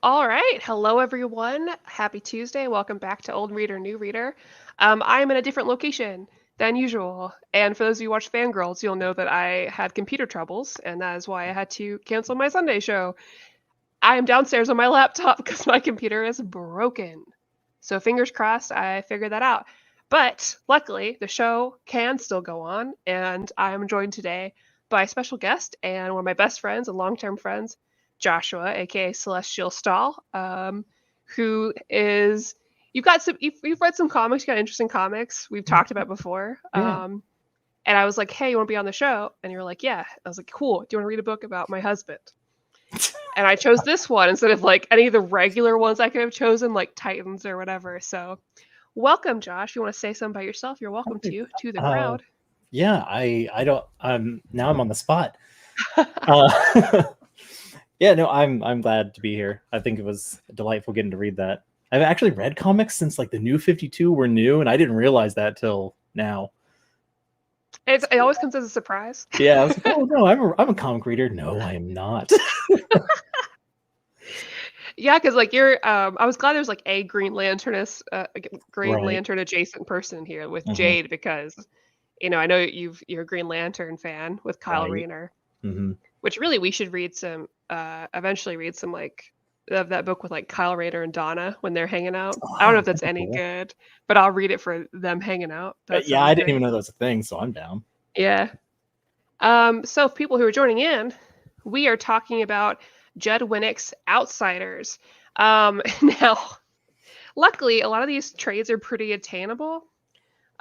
All right. Hello, everyone. Happy Tuesday. Welcome back to Old Reader, New Reader. I'm in a different location than usual. And for those of you who watch Fangirls, you'll know that I had computer troubles, and that is why I had to cancel my Sunday show. I am downstairs on my laptop because my computer is broken. So fingers crossed I figured that out. But luckily, the show can still go on, and I am joined today by a special guest and one of my best friends and long-term friends, Joshua, aka Celestial Stahl, who is you've read some comics, you got interesting comics we've talked about before. Yeah. And I was like, hey, you want to be on the show? And you were like, yeah. I was like, cool. Do you want to read a book about my husband? And I chose this one instead of like any of the regular ones I could have chosen, like Titans or whatever. So, welcome, Josh. You want to say something about yourself? You're welcome to the Uh, crowd. yeah, I don't now I'm on the spot. Uh yeah, no, I'm glad to be here. I think it was delightful getting to read that. I've actually read comics since like the New 52 were new, and I didn't realize that till now. It always comes as a surprise. Yeah, I was like, oh no, I'm a comic reader. No, I am not. Yeah, because like I was glad there was like a Green Right. Lantern adjacent person here with Hmm. Jade because I know you're a Green Lantern fan with Kyle Right. Rayner, Hmm. which really we should read some eventually read some like of that book with like Kyle Rayner and Donna when they're hanging out. I don't know Oh, if that's that'd be any cool. good, but I'll read it for them hanging out. That Yeah, sounds I didn't great. even know that was a thing, so I'm down. Yeah. So people who are joining in, we are talking about Judd Winick's Outsiders. Now, luckily, a lot of these trades are pretty attainable.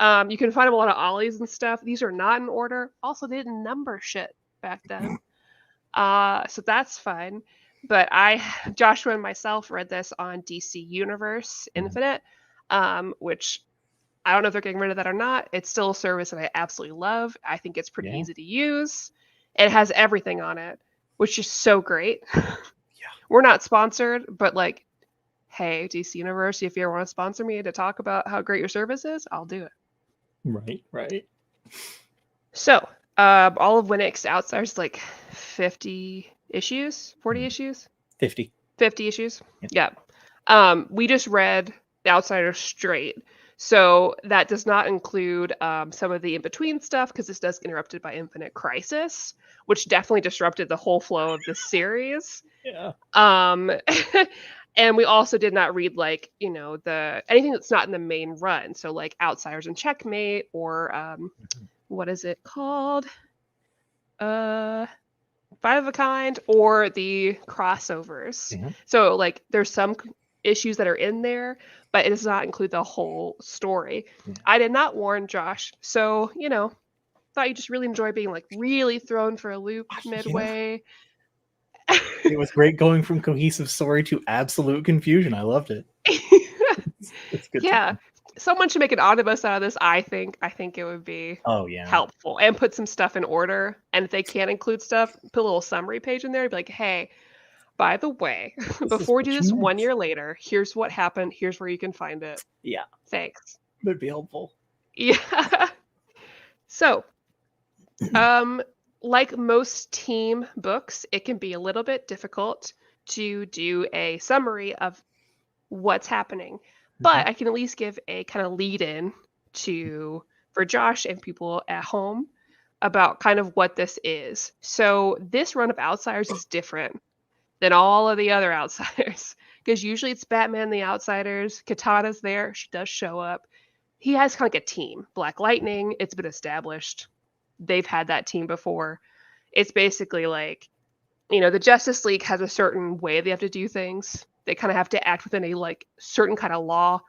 You can find them a lot of ollies and stuff. These are not in order. Also, they didn't number shit back then. So that's fine. But Joshua and myself read this on DC Universe Mhm. Infinite, which I don't know if they're getting rid of that or not. It's still a service that I absolutely love. I think it's pretty Yeah. easy to use. It has everything on it, which is so great. Yeah. We're not sponsored, but like, hey, DC Universe, if you ever want to sponsor me to talk about how great your service is, I'll do it. Right, right. So, all of Winick's Outsiders like 50 issues, 40 Mhm. issues, 50. 50 issues. Yeah. Yeah. We just read The Outsiders straight. So that does not include some of the in between stuff because this does get interrupted by Infinite Crisis, which definitely disrupted the whole flow of this series. Yeah. Um, and we also did not read like the anything that's not in the main run. So like Outsiders and Checkmate or Mhm. what is it called? Uh, Five of a Kind or the crossovers. Yeah. So like there's some issues that are in there, but it does not include the whole story. Yeah. I did not warn Josh, so thought you just really enjoy being like really thrown for a loop Yeah. midway. It was great going from cohesive story to absolute confusion. I loved it. It's good Yeah, time. someone should make an omnibus out of this. I think it would be Oh yeah. helpful and put some stuff in order. And if they can't include stuff, put a little summary page in there and be like, hey, by the way, This is before we do what you this meant. 1 year later, here's what happened. Here's where you can find it. Yeah, Thanks. that'd be helpful. Yeah. So, um, like most team books, it can be a little bit difficult to do a summary of what's happening, Mhm. but I can at least give a kind of lead in for Josh and people at home about kind of what this is. So, this run of Outsiders is different than all of the other Outsiders because usually it's Batman the Outsiders. Katana's there. She does show up. He has kind of like a team. Black Lightning, it's been established. They've had that team before. It's basically like, the Justice League has a certain way they have to do things. They kind of have to act within a like certain kind of law.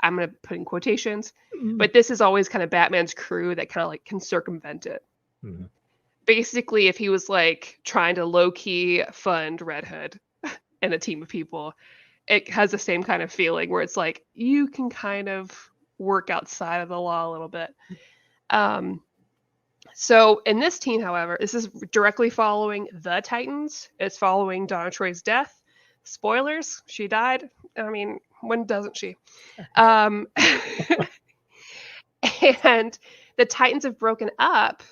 I'm going to put in quotations. Mhm. But this is always kind of Batman's crew that kind of like can circumvent it. Mhm. Basically, if he was like trying to low key fund Red Hood and a team of people, it has the same kind of feeling where it's like you can kind of work outside of the law a little bit. Um, so in this team, however, this is directly following the Titans. It's following Donna Troy's death. Spoilers: she died. I mean, when doesn't she? Um, and the Titans have broken up,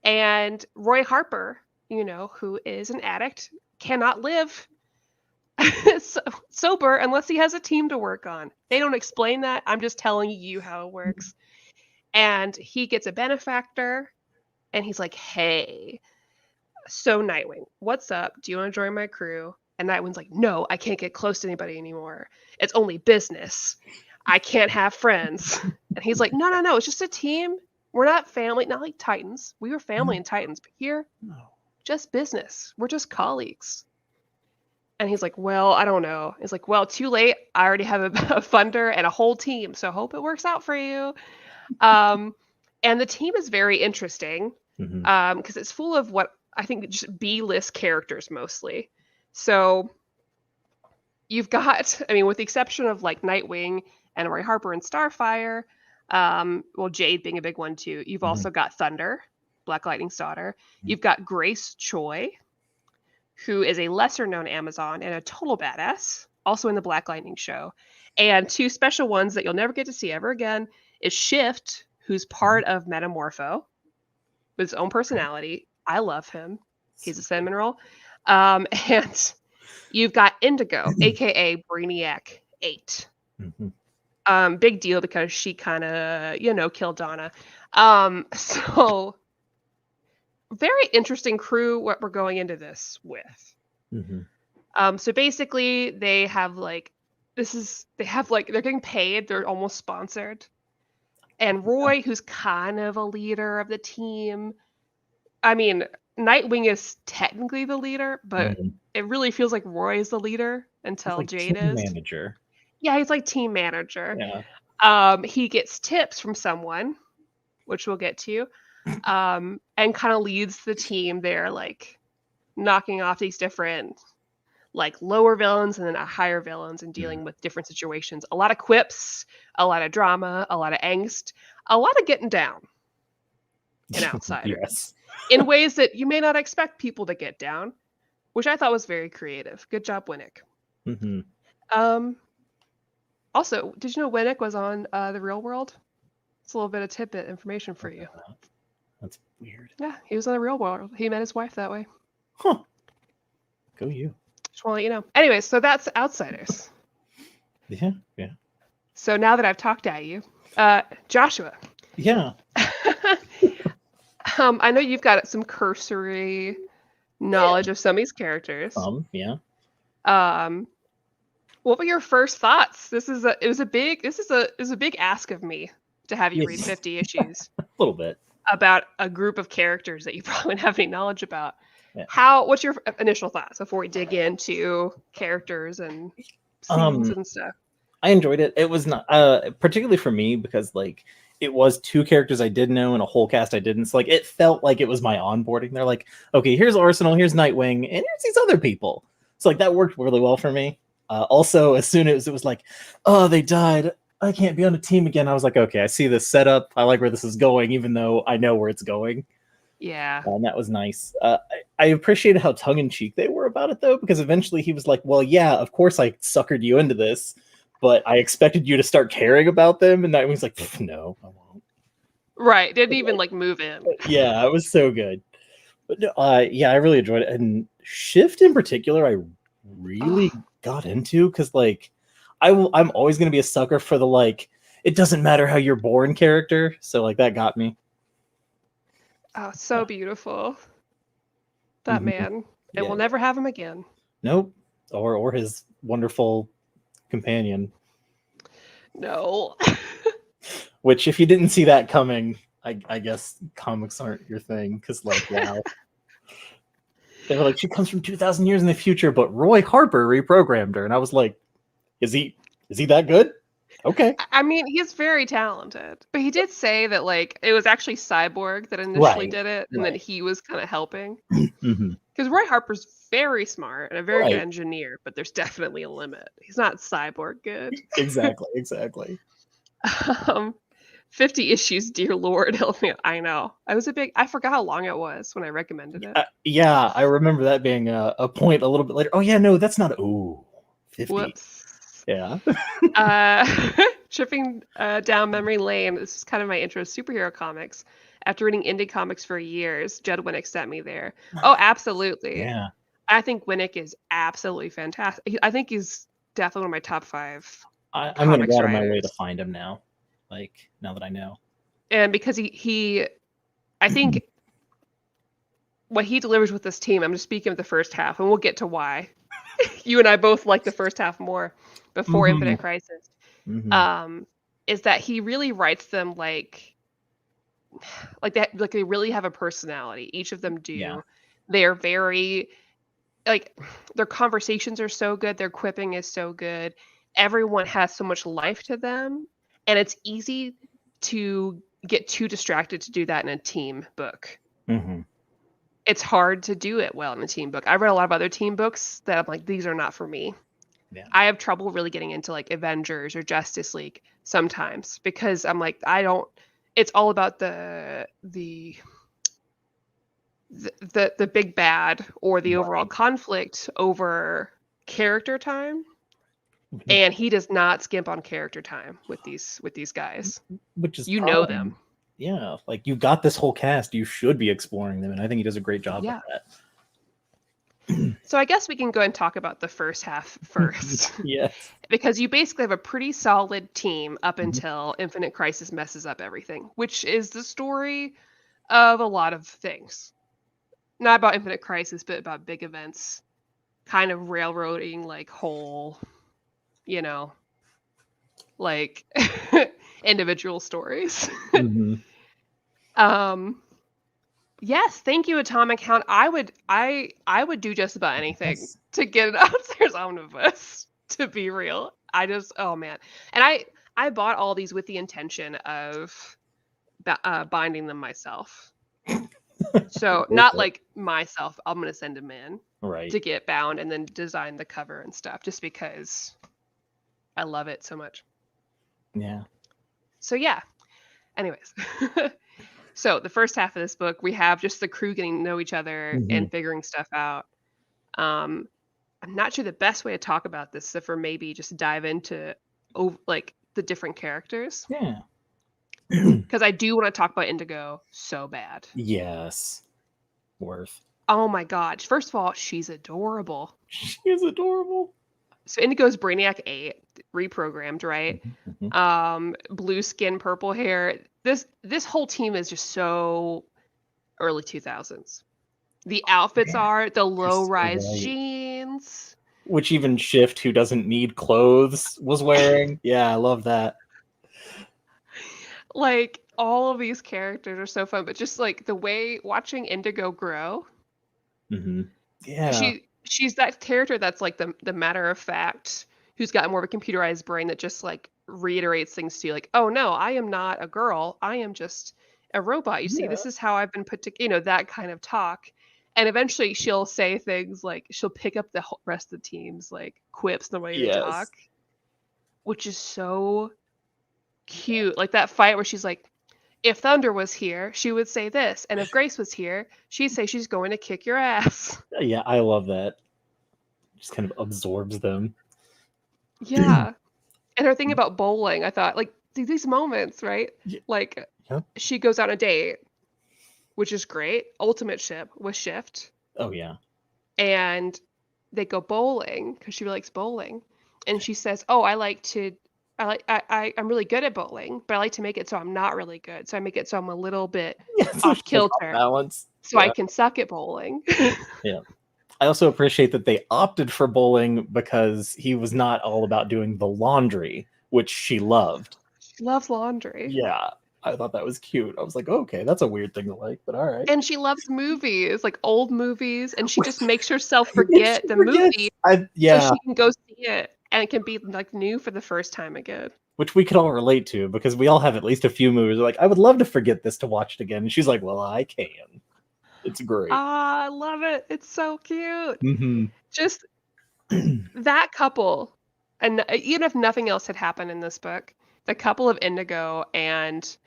and Roy Harper, who is an addict, cannot live sober unless he has a team to work on. They don't explain that. I'm just telling you how it works. And he gets a benefactor, and he's like, "Hey, so Nightwing, what's up? Do you want to join my crew?" And Nightwing's like, "No, I can't get close to anybody anymore. It's only business. I can't have friends." And he's like, "No, no, no. It's just a team. We're not family. Not like Titans. We were family in Titans, but here, just business. We're just colleagues." And he's like, "Well, I don't know." He's like, "Well, too late. I already have a funder and a whole team, so hope it works out for you." Um, and the team is very interesting because it's full of what I think just B-list characters mostly. So you've got, I mean, with the exception of like Nightwing and Roy Harper and Starfire, well, Jade being a big one too. You've also got Thunder, Black Lightning's daughter. You've got Grace Choi, who is a lesser known Amazon and a total badass, also in the Black Lightning show. And two special ones that you'll never get to see ever again is Shift, who's part of Metamorpho with his own personality. I love him. He's a cinnamon roll. And you've got Indigo, aka Brainiac 8. Big deal because she kind of, killed Donna. So very interesting crew what we're going into this with. So basically they have like they're getting paid, they're almost sponsored. And Roy, who's kind of a leader of the team. I mean, Nightwing is technically the leader, but it really feels like Roy is the leader until like Jade team is. manager. Yeah, he's like team manager. Yeah. He gets tips from someone, which we'll get to, and kind of leads the team there, like knocking off these different like lower villains and then higher villains and dealing with different situations. A lot of quips, a lot of drama, a lot of angst, a lot of getting down an outsider. Yes. In ways that you may not expect people to get down, which I thought was very creative. Good job, Winick. Also, did you know Winick was on The Real World? It's a little bit of tidbit information for you. That's weird. Yeah, he was on The Real World. He met his wife that way. Huh. Go you. Just want to let you know. Anyways, so that's Outsiders. Yeah. So now that I've talked at you, Joshua. Yeah. I know you've got some cursory knowledge of some of these characters. Yeah. What were your first thoughts? It was a big ask of me to have you read 50 issues. A little bit. About a group of characters that you probably wouldn't have any knowledge about. Yeah. What's your initial thoughts before we dig into characters and scenes and stuff? I enjoyed it. It was not particularly for me because like it was two characters I did know and a whole cast I didn't. So like it felt like it was my onboarding. They're like, okay, here's Arsenal, here's Nightwing, and here's these other people. So like that worked really well for me. Also, as soon as it was like, oh, they died, I can't be on a team again. I was like, okay, I see this setup. I like where this is going, even though I know where it's going. Yeah. And that was nice. I appreciated how tongue-in-cheek they were about it, though, because eventually he was like, well, yeah, of course I suckered you into this, but I expected you to start caring about them. And that was like, no, I won't. Right. Didn't even like move in. Yeah, it was so good. But yeah, I really enjoyed it. And Shift in particular, I really got into because like I'm always going to be a sucker for the like, it doesn't matter how you're born character. So like that got me. Oh, so beautiful. That man. And we'll never have him again. Nope. Or his wonderful companion. No. Which, if you didn't see that coming, I guess comics aren't your thing. Because, like, wow. They were like, she comes from 2,000 years in the future, but Roy Harper reprogrammed her. And I was like, is he that good? Okay. I mean, he's very talented. But he did say that, like, it was actually Cyborg that initially did it, and then he was kind of helping. Because Roy Harper's very smart and a very good engineer, but there's definitely a limit. He's not Cyborg good. Exactly. 50 issues, dear Lord. I know. I forgot how long it was when I recommended it. Yeah, I remember that being a point a little bit later. Oh, yeah, no, that's not. 50. Whoops. Yeah. Tripping down memory lane. This is kind of my intro to superhero comics. After reading indie comics for years, Judd Winick sent me there. Oh, absolutely. Yeah. I think Winick is absolutely fantastic. I think he's definitely one of my top 5 I'm going to comics go out of my way to writers. find him now. Like, now that I know. And because he I think what he delivers with this team, I'm just speaking of the first half, and we'll get to why. You and I both like the first half more before Mm-hmm. Infinite Crisis. Mm-hmm. Is that he really writes them like that, like they really have a personality. Each of them Yeah. do. They're very like their conversations are so good, their quipping is so good. Everyone has so much life to them, and it's easy to get too distracted to do that in a team book. Mm-hmm. It's hard to do it well in a team book. I read a lot of other team books that I'm like, these are not for me. Yeah. I have trouble really getting into like Avengers or Justice League sometimes because I'm like, I don't. It's all about the big bad or the overall Right. conflict over character time, and he does not skimp on character time with these guys. Which is You know them. fine. Yeah, like you got this whole cast, you should be exploring them, and I think he does a great job with Yeah. that. So I guess we can go and talk about the first half first. Yes. Because you basically have a pretty solid team up Mhm. until Infinite Crisis messes up everything, which is the story of a lot of things. Not about Infinite Crisis, but about big events kind of railroading like whole, you know, like individual stories. Mhm. Yes, thank you, Atomic Hound. I would do just about anything Yes. to get an Outstairs Omnibus, to be real. Oh man. And I bought all these with the intention of binding them myself. So Worth not it. like myself, I'm gonna send them in Right. to get bound and then design the cover and stuff, just because I love it so much. Yeah. So yeah. Anyways. So the first half of this book, we have just the crew getting to know each other Mhm. and figuring stuff out. Um, I'm not sure the best way to talk about this, except for maybe just dive into like the different characters, Yeah. because I do want to talk about Indigo so bad. Yes. Worth. Oh my god! First of all, she's adorable. She is adorable. So Indigo's Brainiac 8, reprogrammed, right? Mhm. Blue skin, purple hair. This whole team is just so early 2000s. The outfits Yeah. are the You're so low-rise right. jeans. Which even Shift, who doesn't need clothes, was wearing. Yeah, I love that. Like all of these characters are so fun, but just like the way watching Indigo grow, Hmm. because Yeah. she's that character that's like the matter of fact, who's got more of a computerized brain that just like reiterates things to you, like, oh no, I am not a girl, I am just a robot. You see, Yeah. this is how I've been put to, that kind of talk. And eventually she'll say things like she'll pick up the rest of the team's like quips and the way they talk, Yes. which is so cute. Like that fight where she's like, if Thunder was here, she would say this, and if Grace was here, she'd say she's going to kick your ass. Yeah, I love that. Just kind of absorbs them. Yeah. And her thing about bowling, I thought, like, these moments, right? Yeah. Like, Yep. she goes on a date, which is great, ultimate ship with Shift, Oh yeah. and they go bowling because she really likes bowling, and she says, "Oh, I'm really good at bowling, but I like to make it so I'm not really good. So I make it so I'm a little bit Yeah, so off she's like off kilter, balance. so I Yeah. can suck at bowling." Yeah. I also appreciate that they opted for bowling because he was not all about doing the laundry, which she loved. She loves laundry. Yeah. I thought that was cute. I was like, okay, that's a weird thing to like, but all right. And she loves movies, like old movies, and she just makes herself If she forget the forgets, movie so yeah, she can go see it and it can be like new for the first time again. which we could all relate to because we all have at least a few movies. We're like, I would love to forget this to watch it again. And she's like, well, I can. It's great. Ah, I love it. It's so cute. Hmm. Just that couple, and even if nothing else had happened in this book, the couple of Indigo Shift.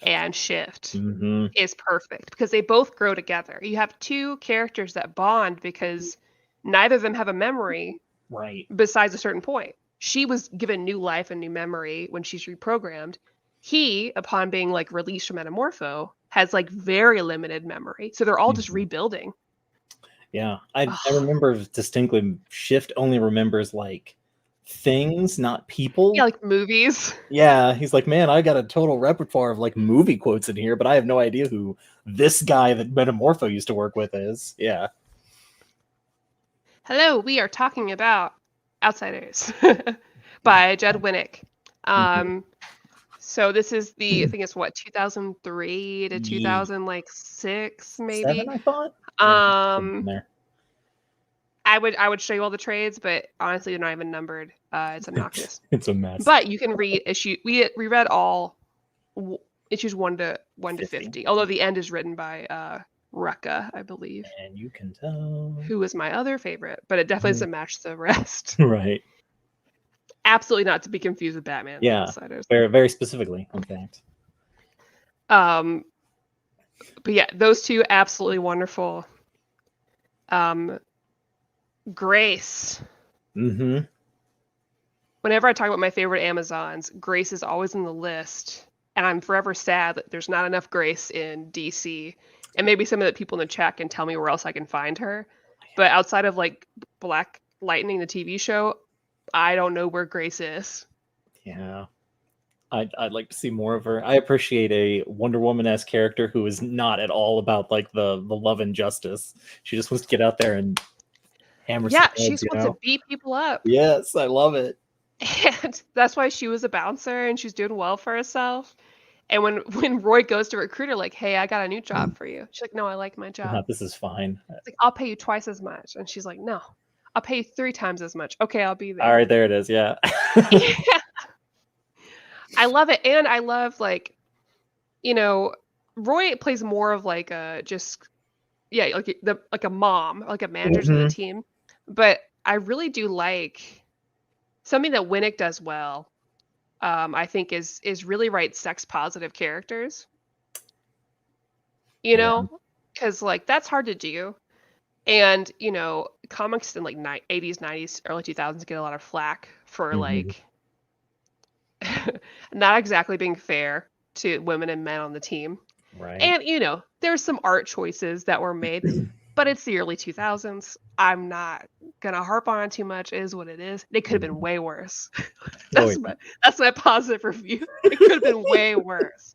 and Shift Hmm. is perfect because they both grow together. You have two characters that bond because neither of them have a memory Right. besides a certain point. She was given new life and new memory when she's reprogrammed. He, upon being like released from Metamorpho, has like very limited memory. So they're all just Mhm. rebuilding. Yeah, I Ugh. remember distinctly. Shift only remembers like things, not people. Yeah, like movies. Yeah, he's like, man, I got a total repertoire of like movie quotes in here, but I have no idea who this guy that Metamorpho used to work with is. Yeah. Hello, we are talking about Outsiders by Judd Winick. Mhm. So this is I think it's what, 2003 to Ye 2006 7, maybe. I thought. Yeah, somewhere in Um, there. I would show you all the trades, but honestly, they're not even numbered. It's obnoxious. It's a mess. But you can read issue. We read all issues 1 to 50, 50. Although the end is written by Rucka, I believe, and you can tell. who is my other favorite, but it definitely doesn't match the rest. Right. Absolutely not to be confused with Batman and the Yeah. Outsiders. Very, very specifically, in fact. But yeah, those two absolutely wonderful. Grace. Mm-hmm. Whenever I talk about my favorite Amazons, Grace is always in the list, and I'm forever sad that there's not enough Grace in DC. And maybe some of the people in the chat can tell me where else I can find her. But outside of like Black Lightning, the TV show, I don't know where Grace is. Yeah. I'd like to see more of her. I appreciate a Wonder Woman-esque character who is not at all about like the love and justice. She just wants to get out there and hammer some Yeah, heads, she just wants to beat people up. Yes, I love it. And that's why she was a bouncer and she's doing well for herself. And when Roy goes to recruit her, like, hey, I got a new job for you. She's like, no, I like my job. This is fine. It's like, I'll pay you twice as much. And she's like, no, I'll pay you 3 times as much. Okay, I'll be there. All right, there it is. Yeah. Yeah. I love it. And I love, like, Roy plays more of like a like a mom, like a manager to the team. But I really do like something that Winnick does well. I think is really write sex positive characters. Because like that's hard to do. And comics in like 80s, 90s, early 2000s get a lot of flack for like not exactly being fair to women and men on the team. Right. And there's some art choices that were made, but it's the early 2000s. I'm not gonna harp on it too much. It is what it is. It could have been way worse. That's my positive review. It could have been way worse.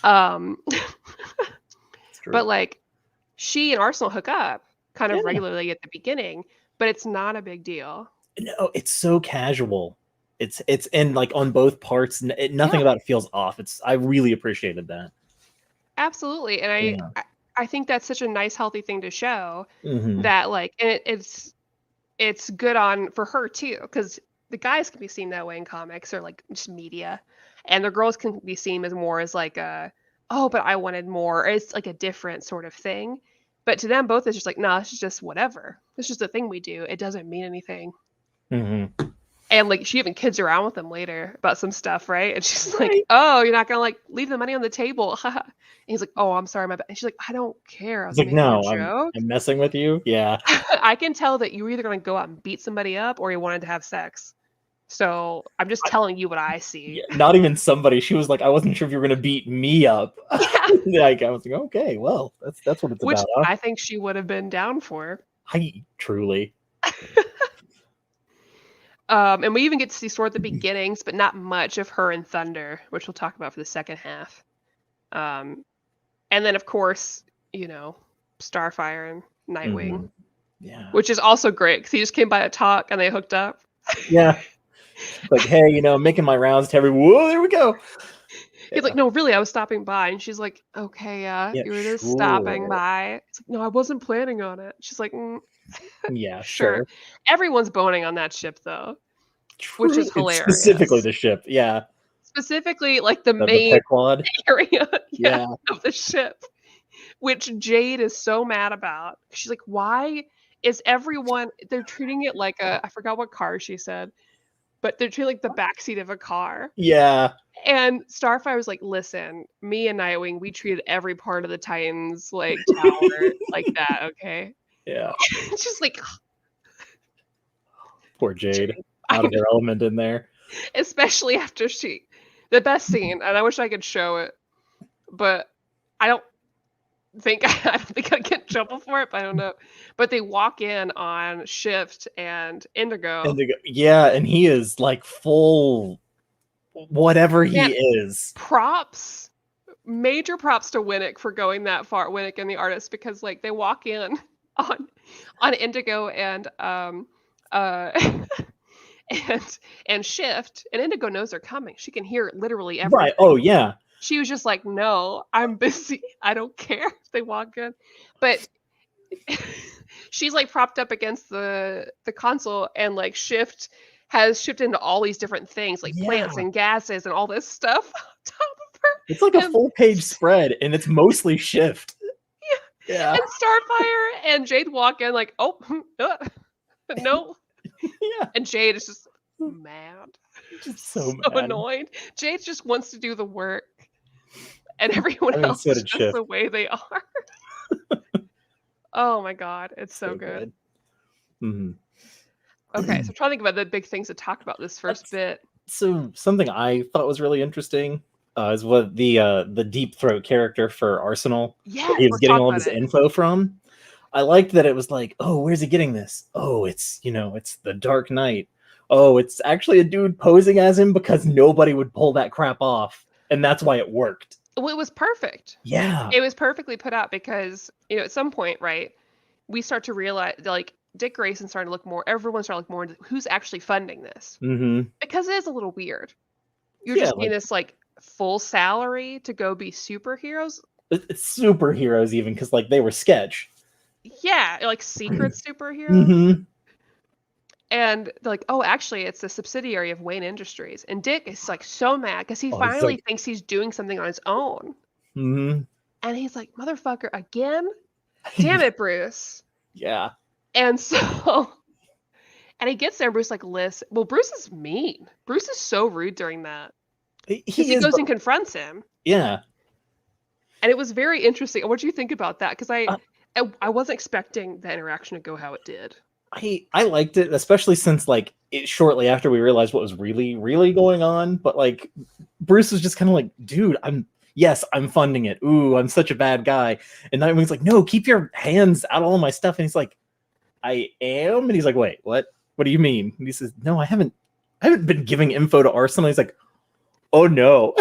But like she and Arsenal hook up kind of regularly at the beginning, but it's not a big deal. No, it's so casual. It's and like on both parts, nothing about it feels off. I really appreciated that. Absolutely, and I think that's such a nice, healthy thing to show that like, and it's good for her too, because the guys can be seen that way in comics or like just media, and the girls can be seen as more as like oh, but I wanted more. Or it's like a different sort of thing, but to them both it's just like, no, it's just whatever. It's just a thing we do. It doesn't mean anything. And like she even kids around with them later about some stuff, right? And she's like, "Oh, you're not gonna like leave the money on the table." And he's like, "Oh, I'm sorry, my bad." And she's like, "I don't care. I was like, making no, a joke. I'm messing with you." Yeah. I can tell that you were either gonna go out and beat somebody up or you wanted to have sex. So I'm just telling you what I see. Yeah, not even somebody. She was like, I wasn't sure if you were gonna beat me up. Yeah. Like, I was like, okay, well, that's what it's Which about. Huh? I think she would have been down for. Truly. And we even get to see sort of the beginnings, but not much of her and Thunder, which we'll talk about for the second half. And then of course, Starfire and Nightwing. Yeah. Which is also great because he just came by to talk and they hooked up. Yeah. Like, hey, making my rounds to everyone. Whoa, there we go. He's like, no, really, I was stopping by. And she's like, okay, you were just stopping by. It's like, no, I wasn't planning on it. She's like, yeah, sure. Everyone's boning on that ship, though, which is hilarious. Specifically the ship, yeah. Specifically, like the main area of the ship, which Jade is so mad about. She's like, why is everyone, they're treating it like I forgot what car she said, but they're treating like the backseat of a car. Yeah. And Starfire was like, listen, me and Nightwing, we treated every part of the Titans like tower like that, okay? Yeah. She's like, poor Jade. Out of her element in there. Especially after the best scene, and I wish I could show it, but I don't think I can trouble for it, but I don't know. But they walk in on Shift and Indigo. And they go, yeah, and he is like full whatever Man, he is. props, major props to Winick for going that far, Winick and the artist, because like they walk in on Indigo and uh and Shift, and Indigo knows they're coming. She can hear literally everything. Right. Oh yeah. She was just like, no, I'm busy. I don't care if they walk in. But she's like propped up against the console, and like Shift has shifted into all these different things, like plants Yeah. and gases and all this stuff on top of her. It's like a And- full page spread, and it's mostly Shift. Yeah. And Starfire and Jade walk in like, oh, no. Yeah. And Jade is just mad. Just so So mad. annoyed. Jade just wants to do the work. And everyone I mean, else so is did just Shift. the way they are. Oh my god, it's so good. Mm-hmm. Okay, so I'm trying to think about the big things to talk about this first bit. So something I thought was really interesting is what the Deep Throat character for Arsenal. Yeah, He was let's getting talk all about this it. info from. I liked that it was like, oh, where's he getting this? Oh, it's it's the Dark Knight. Oh, it's actually a dude posing as him because nobody would pull that crap off, and that's why it worked. Well, it was perfect. Yeah. It was perfectly put out because, at some point, right, we start to realize, like, Dick Grayson's starting to look more, everyone's starting to look more into who's actually funding this. Mm-hmm. Because it is a little weird. You're Yeah, just getting this, like, full salary to go be superheroes. It's superheroes even because like they were sketch. Yeah, like secret superheroes. Mm-hmm. And they're like, oh, actually, it's a subsidiary of Wayne Industries. And Dick is like so mad because he Oh, he's finally like- thinks he's doing something on his own. Mm-hmm. And he's like, motherfucker, again? Damn it, Bruce. Yeah. And so, and he gets there, and Bruce like, listen. Well, Bruce is mean. Bruce is so rude during that. He He is, goes but- and confronts him. yeah. And it was very interesting. What do you think about that? Because I wasn't expecting the interaction to go how it did. I liked it, especially since like shortly after we realized what was really going on. But like Bruce was just kind of like, dude, I'm funding it. Ooh, I'm such a bad guy. And Nightwing's like, no, keep your hands out of all my stuff. And he's like, I am. And he's like, wait, what? What do you mean? And he says, no, I haven't been giving info to Arsenal. He's like, oh no.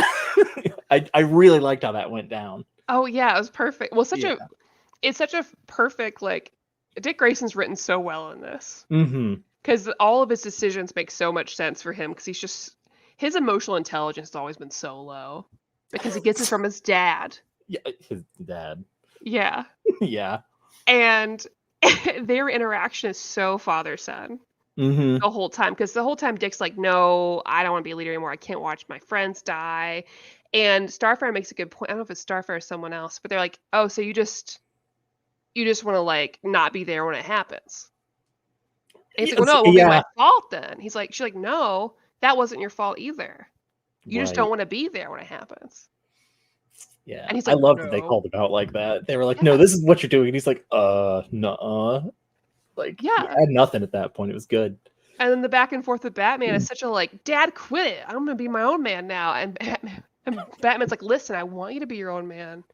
I really liked how that went down. Oh yeah, it was perfect. Well, it's such a perfect, like, Dick Grayson's written so well in this. Mm-hmm. Because all of his decisions make so much sense for him, because his emotional intelligence has always been so low. Because he gets it from his dad. Yeah, his dad. Yeah. Yeah. And their interaction is so father-son Mm-hmm. the whole time. Because the whole time Dick's like, no, I don't want to be a leader anymore. I can't watch my friends die. And Starfire makes a good point. I don't know if it's Starfire or someone else, but they're like, oh, so you just want to like not be there when it happens. And he's like, well, no, it won't be my fault then. She's like, no, that wasn't your fault either. You just don't want to be there when it happens. Yeah. And he's like, I love no. that they called him out like that. They were like, no, this is what you're doing. And he's like, nuh-uh. Like, Yeah. he had nothing at that point. It was good. And then the back and forth with Batman is such a like, Dad, quit it. I'm going to be my own man now. And Batman's like, listen, I want you to be your own man.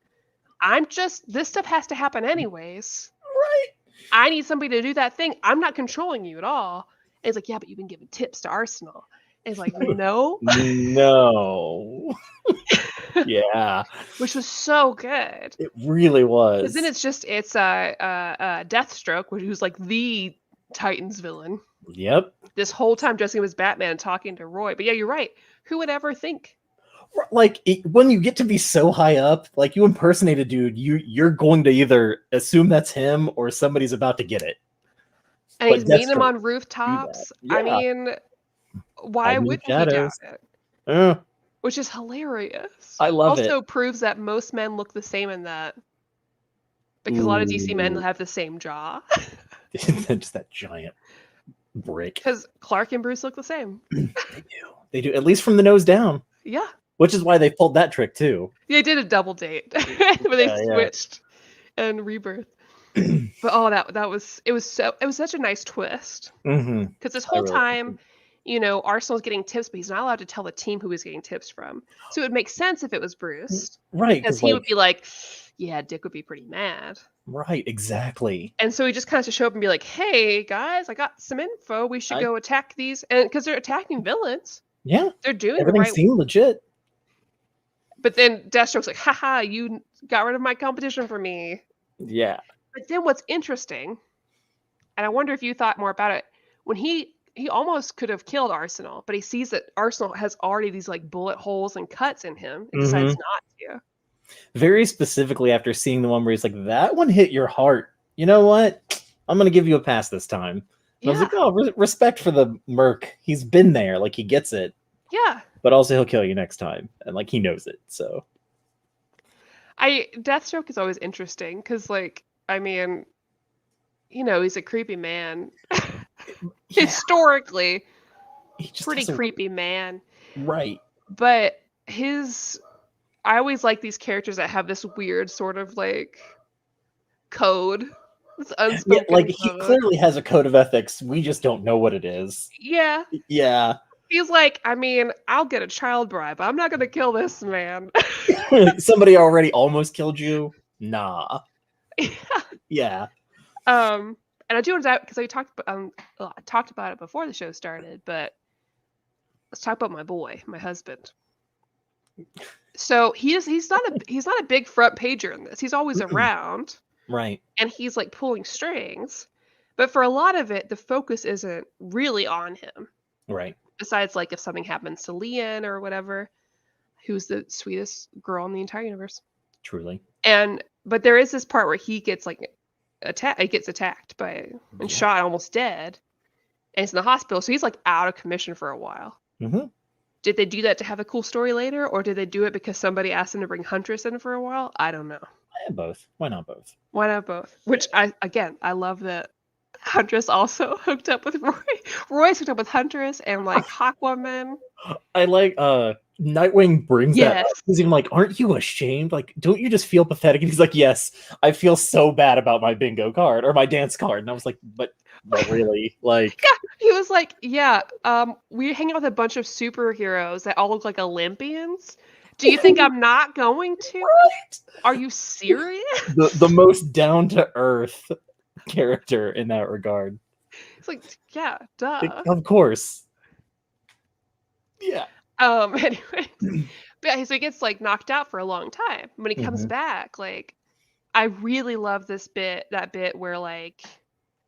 This stuff has to happen anyways. Right. I need somebody to do that thing. I'm not controlling you at all. And he's like, yeah, but you've been giving tips to Arsenal. And he's like, no. No. Yeah. Which was so good. It really was. Because then it's Deathstroke, who's like the Titans villain. Yep. This whole time dressing up as Batman and talking to Roy. But yeah, you're right. Who would ever think? Like when you get to be so high up, like you impersonate a dude, you're going to either assume that's him or somebody's about to get it. And But he's meeting them Deathstroke on rooftops. Yeah. I mean, why Hiding in wouldn't he doubt shadows. it? Which is hilarious. I love it. Also proves that most men look the same in that. Because a lot of DC men Ooh. have the same jaw. Just that giant brick. Because Clark and Bruce look the same. They do, at least from the nose down. Yeah. Which is why they pulled that trick too. They did a double date where they Yeah. switched and Rebirth. But oh, it was such a nice twist. Mm-hmm. Because this whole really time Arsenal's getting tips, but he's not allowed to tell the team who he's getting tips from. So it would make sense if it was Bruce. Right, Because because he would be like, yeah, Dick would be pretty mad. right, exactly. And so he just kind of to show up and be like, hey, guys, I got some info. We should go attack these. And because they're attacking villains. Yeah. They're doing everything the right. seemed legit. But then Deathstroke's like, haha, you got rid of my competition for me. Yeah. But then what's interesting, and I wonder if you thought more about it, when he almost could have killed Arsenal, but he sees that Arsenal has already these like bullet holes and cuts in him and decides not to. Very specifically after seeing the one where he's like, that one hit your heart. You know what? I'm going to give you a pass this time. And I was like, oh, respect for the merc. He's been there. Like, he gets it. Yeah. But also he'll kill you next time. And like, he knows it. So Deathstroke is always interesting because, like, I mean, he's a creepy man. Historically, pretty creepy man. Right. But I always like these characters that have this weird sort of like code. This unspoken like code. He clearly has a code of ethics. We just don't know what it is. Yeah. Yeah. He's like, I mean, I'll get a child bribe. I'm not gonna kill this man. Somebody already almost killed you? Nah. Yeah. And I do want to because I talked about it before the show started, but let's talk about my boy, my husband. So he's not a big front pager in this. He's always around. Right. And he's like pulling strings. But for a lot of it, the focus isn't really on him. Right. Besides, like, if something happens to Leanne or whatever, who's the sweetest girl in the entire universe. Truly. But there is this part where he gets like attacked by and shot, almost dead, and he's in the hospital. So he's like out of commission for a while. Mm-hmm. Did they do that to have a cool story later, or did they do it because somebody asked them to bring Huntress in for a while? I don't know. Both. Why not both? Why not both? Which I love that Huntress also hooked up with Roy. Roy's hooked up with Huntress and like Hawkwoman. I like Nightwing brings that up. He's even like, aren't you ashamed? Like, don't you just feel pathetic? And he's like, yes, I feel so bad about my bingo card or my dance card. And I was like, but really? Like, yeah, he was like, yeah, we hang out with a bunch of superheroes that all look like Olympians. Do you think I'm not going to? Right? Are you serious? The most down to earth character in that regard. It's like, yeah, duh. Of course. Yeah. Anyway, but so he gets like knocked out for a long time. When he comes back, like, I really love that bit where like,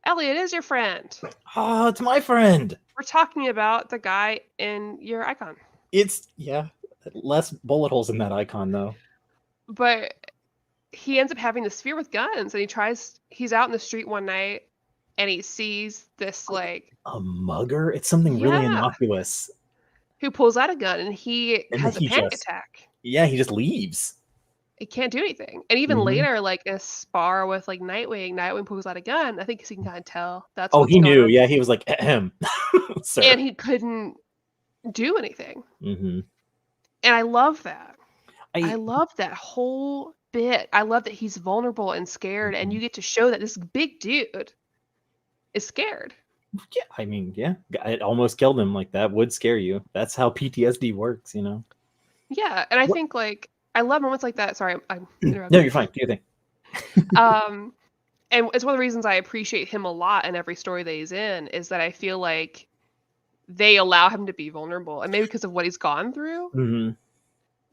Elliot is your friend. Oh, it's my friend. We're talking about the guy in your icon. It's less bullet holes in that icon though. But he ends up having the sphere with guns, and he's out in the street one night and he sees this like a mugger. It's something really innocuous. Who pulls out a gun, and he has a panic attack. Yeah, he just leaves. He can't do anything. And even later, like a spar with like Nightwing pulls out a gun. I think he can kind of tell that's he knew. Yeah, he was like, ahem. And he couldn't do anything. Mm-hmm. And I love that. I love that whole bit. I love that he's vulnerable and scared, and you get to show that this big dude is scared. Yeah, I mean, yeah, it almost killed him. Like, that would scare you. That's how PTSD works, you know? Yeah, and I think, like, I love moments like that. Sorry, I'm interrupting. No, you're fine. Do your thing. And it's one of the reasons I appreciate him a lot in every story that he's in, is that I feel like they allow him to be vulnerable, and maybe because of what he's gone through. Mm-hmm.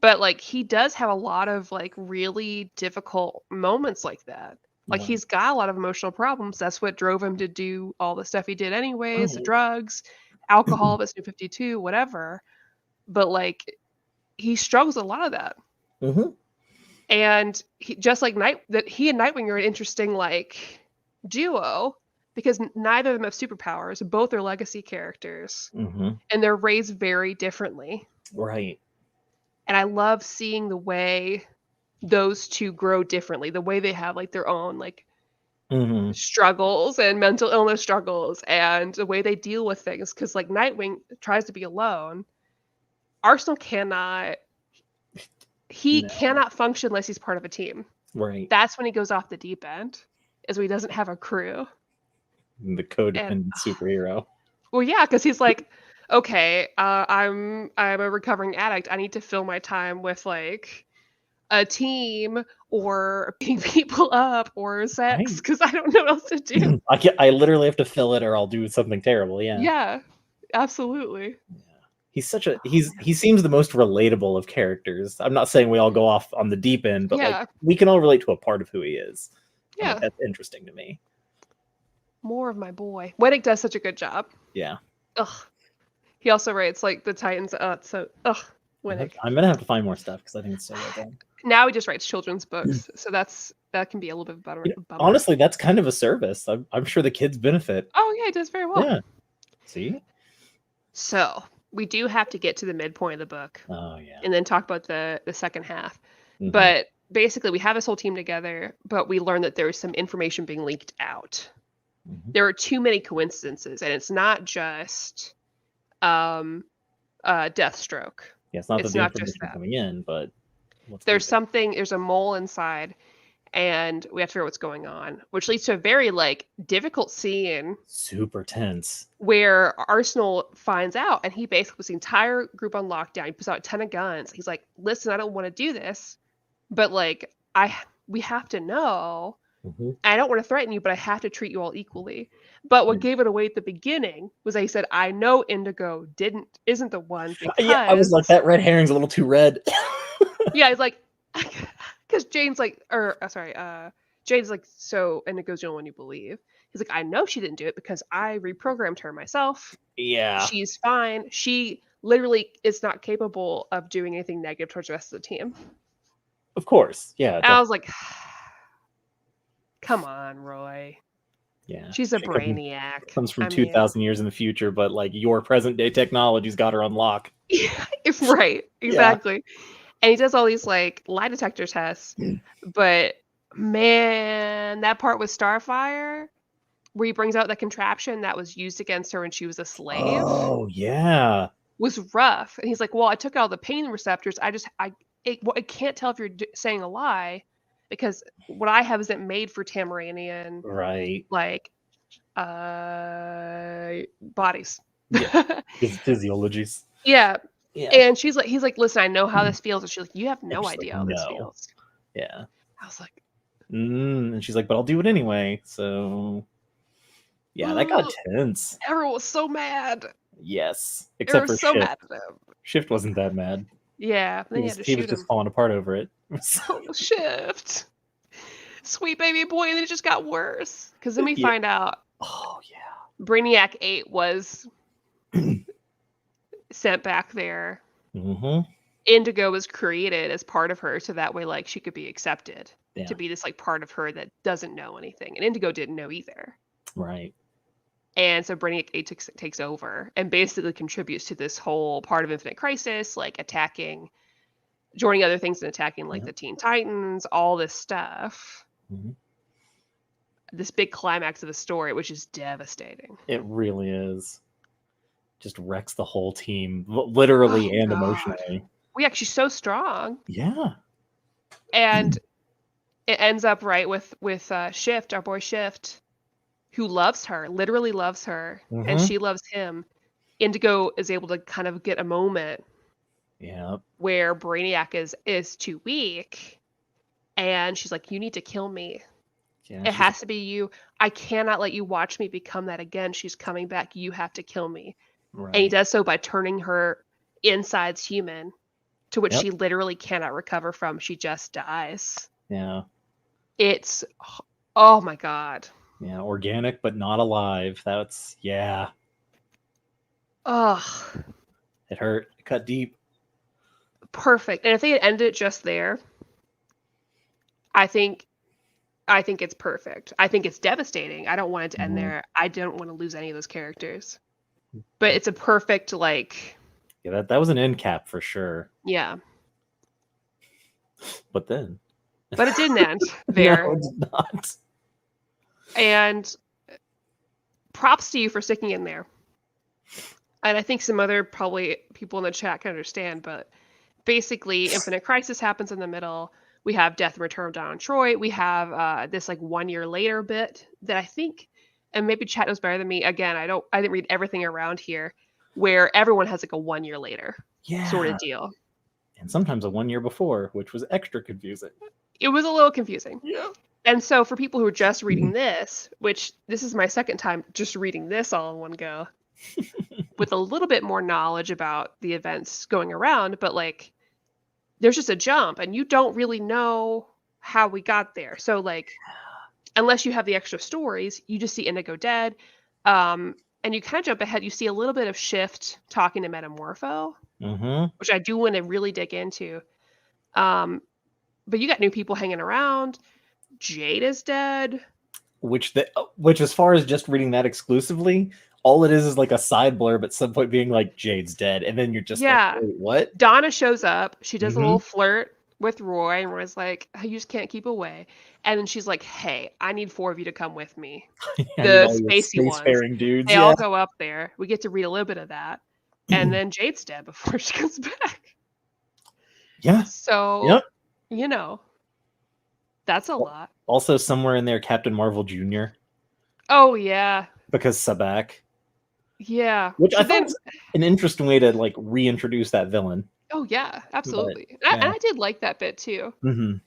But, like, he does have a lot of, like, really difficult moments like that. Like, he's got a lot of emotional problems. That's what drove him to do all the stuff he did anyways, the drugs, alcohol, this New 52, whatever. But, like, he struggles with a lot of that. Mm-hmm. And he and Nightwing are an interesting, like, duo, because neither of them have superpowers. Both are legacy characters. Mm-hmm. And they're raised very differently. Right. And I love seeing the way those two grow differently, the way they have like their own like struggles and mental illness struggles, and the way they deal with things. Because like Nightwing tries to be alone. Arsenal cannot function unless he's part of a team. Right. That's when he goes off the deep end, is when he doesn't have a crew. The codependent superhero. Well, yeah, because he's like, okay, I'm a recovering addict. I need to fill my time with like a team or beating people up or sex Right. because I don't know what else to do. I literally have to fill it or I'll do something terrible. Yeah. Yeah, absolutely. Yeah. He seems the most relatable of characters. I'm not saying we all go off on the deep end, but like Yeah, we can all relate to a part of who he is. And like yeah. that's interesting to me. More of my boy. Winick does such a good job. Yeah. Ugh. He also writes like the Titans. So Winick. I'm gonna have to find more stuff because I think it's so well done. Now he just writes children's books, so that can be a little bit better bummer. Honestly, that's kind of a service. I'm sure the kids benefit. Oh yeah, he does very well. Yeah. See? So we do have to get to the midpoint of the book Oh yeah. and then talk about the second half. Mhm. But basically, we have this whole team together, but we learn that there is some information being leaked out. Mhm. There are too many coincidences, and it's not just Deathstroke. Yeah, it's not that It's the not just information that. coming in, but There's a mole inside, and we have to figure out what's going on, which leads to a very like difficult scene super tense. where Arsenal finds out, and he basically puts the entire group on lockdown. He puts out a ton of guns. He's like, "Listen, I don't want to do this, but like we have to know. Mhm. I don't want to threaten you, but I have to treat you all equally." But what gave it away at the beginning was that he said, "I know Indigo isn't the one Yeah, I was like, because." that red herring's a little too red. Yeah, he's like, because Jane's like, Jane's like, so Indigo's the only one you believe. He's like, I know she didn't do it because I reprogrammed her myself. Yeah, She's fine. She literally is not capable of doing anything negative towards the rest of the team. of course. Yeah, And I was like, come on, Roy. yeah. She's a She brainiac. comes from I mean, 2,000 years in the future, but like your present day technology's got her on lock. right, Yeah. exactly. And he does all these like lie detector tests, but man, that part with Starfire, where he brings out the contraption that was used against her when she was a slave, Oh yeah. was rough. And he's like, "Well, I took out the pain receptors. I can't tell if you're saying a lie because what I have isn't made for Tamaranian Right. like bodies." Yeah. His physiologies. Yeah. Yeah. And he's like, "Listen, I know how this feels." And she's like, "You have And no she's like, idea how this no. feels." Yeah. I was like, And she's like, but I'll do it anyway. So yeah, that got "Ugh." tense. Everyone was so mad. Yes. They Except were for so Shift. mad at him. Shift wasn't that mad. Yeah, then you had to He was shoot just him. falling apart over it. Oh, Shift. Sweet baby boy, and then it just got worse. Because then we Yeah. find out Oh yeah. Brainiac 8 was sent back there. Mm-hmm. Indigo was created as part of her, so that way, like, she could be accepted Yeah. to be this, like, part of her that doesn't know anything. And Indigo didn't know either. Right. And so Brainiac 8 takes over and basically contributes to this whole part of Infinite Crisis, like joining other things and attacking, like, the Teen Titans, all this stuff. Mm-hmm. This big climax of the story, which is devastating. It really is. Just wrecks the whole team, literally and God. emotionally. Well, yeah, she's so strong. Yeah. And it ends up right with Shift, our boy Shift, who loves her, literally loves her, and she loves him. Indigo is able to kind of get a moment Yeah. where Brainiac is too weak, and she's like, "You need to kill me. Yeah. It has to be you. I cannot let you watch me become that again. She's coming back. You have to kill me." Right. And he does so by turning her insides human, to which Yep. she literally cannot recover from. She just dies. Yeah. It's, oh my God. Yeah. Organic, but not alive. That's, yeah. Ugh. It hurt. It cut deep. Perfect. And if they had ended it just there, I think it's perfect. I think it's devastating. I don't want it to end there. I don't want to lose any of those characters. But it's a perfect, like... Yeah, that was an end cap for sure. Yeah. But then... But it didn't end there. No, it did not. And props to you for sticking in there. And I think some other probably people in the chat can understand, but basically Infinite Crisis happens in the middle. We have Death and Return of Dawn and Troy. We have this like 1 year later bit that I think, and maybe chat knows better than me. Again, I didn't read everything around here, where everyone has like a 1 year later sort Yeah. of deal. And sometimes a 1 year before, which was extra confusing. It was a little confusing. Yeah. And so for people who are just reading this, which this is my second time just reading this all in one go, with a little bit more knowledge about the events going around, but like there's just a jump and you don't really know how we got there. So like unless you have the extra stories, you just see Indigo dead. And you kind of jump ahead, you see a little bit of Shift talking to Metamorpho, which I do want to really dig into. But you got new people hanging around. Jade is dead. Which as far as just reading that exclusively, all it is like a side blurb at some point being like Jade's dead, and then you're just Yeah. like, wait, what? Donna shows up. She does a little flirt with Roy, and Roy's like, you just can't keep away. And then she's like, hey, I need 4 of you to come with me. The spacey ones. Spacefaring dudes. They all go up there. We get to read a little bit of that. And then Jade's dead before she comes back. Yeah. So, you know, that's a lot. Also, somewhere in there, Captain Marvel Jr. Oh, yeah. Because Sabak. Yeah. Which I thought was an interesting way to like reintroduce that villain. Oh, yeah, absolutely. And I did like that bit, too. Mm-hmm.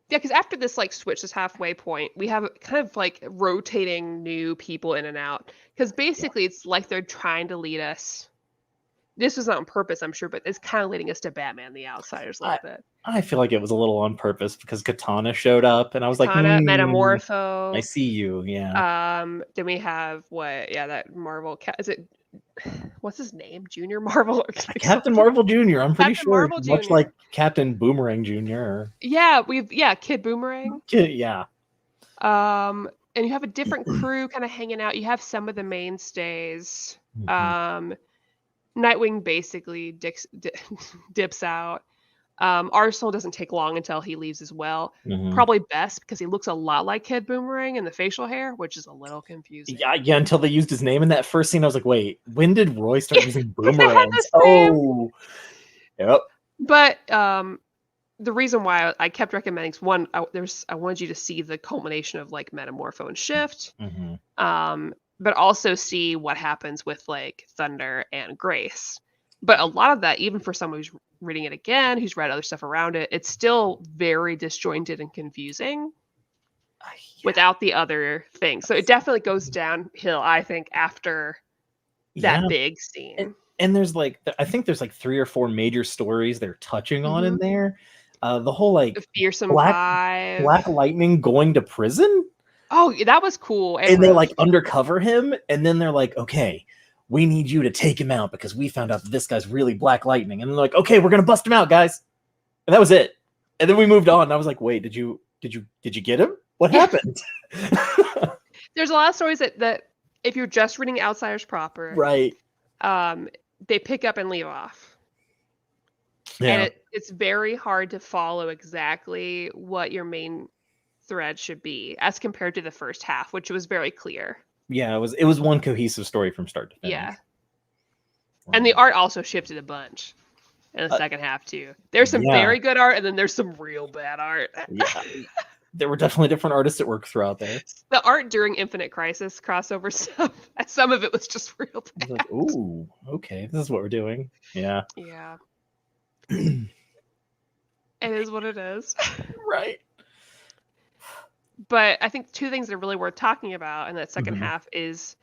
Yeah, because after this like switch, this halfway point, we have kind of like rotating new people in and out. Because basically, it's like they're trying to lead us. This was not on purpose, I'm sure, but it's kind of leading us to Batman the Outsiders a little bit. I feel like it was a little on purpose because Katana showed up, and I was Katana, like, Metamorpho. I see you, yeah. Then we have that Marvel is it? What's his name? Junior Marvel? Captain Marvel Jr. I'm pretty Captain sure, Marvel much Jr. like Captain Boomerang Jr. Yeah, Kid Boomerang. Yeah. And you have a different crew kind of hanging out. You have some of the mainstays. Nightwing basically dips out. Arsenal doesn't take long until he leaves as well. Probably best because he looks a lot like Kid Boomerang in the facial hair, which is a little confusing. Yeah, until they used his name in that first scene, I was like, wait, when did Roy start using boomerangs? Oh, yep. But the reason why I kept recommending is one, I wanted you to see the culmination of like Metamorpho and Shift, but also see what happens with like Thunder and Grace. But a lot of that, even for someone who's reading it again, who's read other stuff around it, it's still very disjointed and confusing without the other things. So it definitely goes downhill, I think, after that big scene. And there's like, I think there's like 3 or 4 major stories they're touching on in there. The whole like the Fearsome Black Lightning going to prison. Oh, that was cool. And they like undercover him, and then they're like, okay, we need you to take him out because we found out that this guy's really Black Lightning. And they're like, okay, we're gonna bust him out, guys. And that was it. And then we moved on. And I was like, wait, did you get him? What happened? There's a lot of stories that if you're just reading Outsiders proper, right? They pick up and leave off. Yeah. And it's very hard to follow exactly what your main thread should be as compared to the first half, which was very clear. Yeah, it was one cohesive story from start to finish. Yeah. Right. And the art also shifted a bunch in the second half too. There's some very good art, and then there's some real bad art. Yeah. There were definitely different artists that worked throughout there. The art during Infinite Crisis crossover stuff, some of it was just real bad. Like, ooh, okay, this is what we're doing. Yeah. Yeah. It is what it is. Right. But I think 2 things that are really worth talking about in that second half is,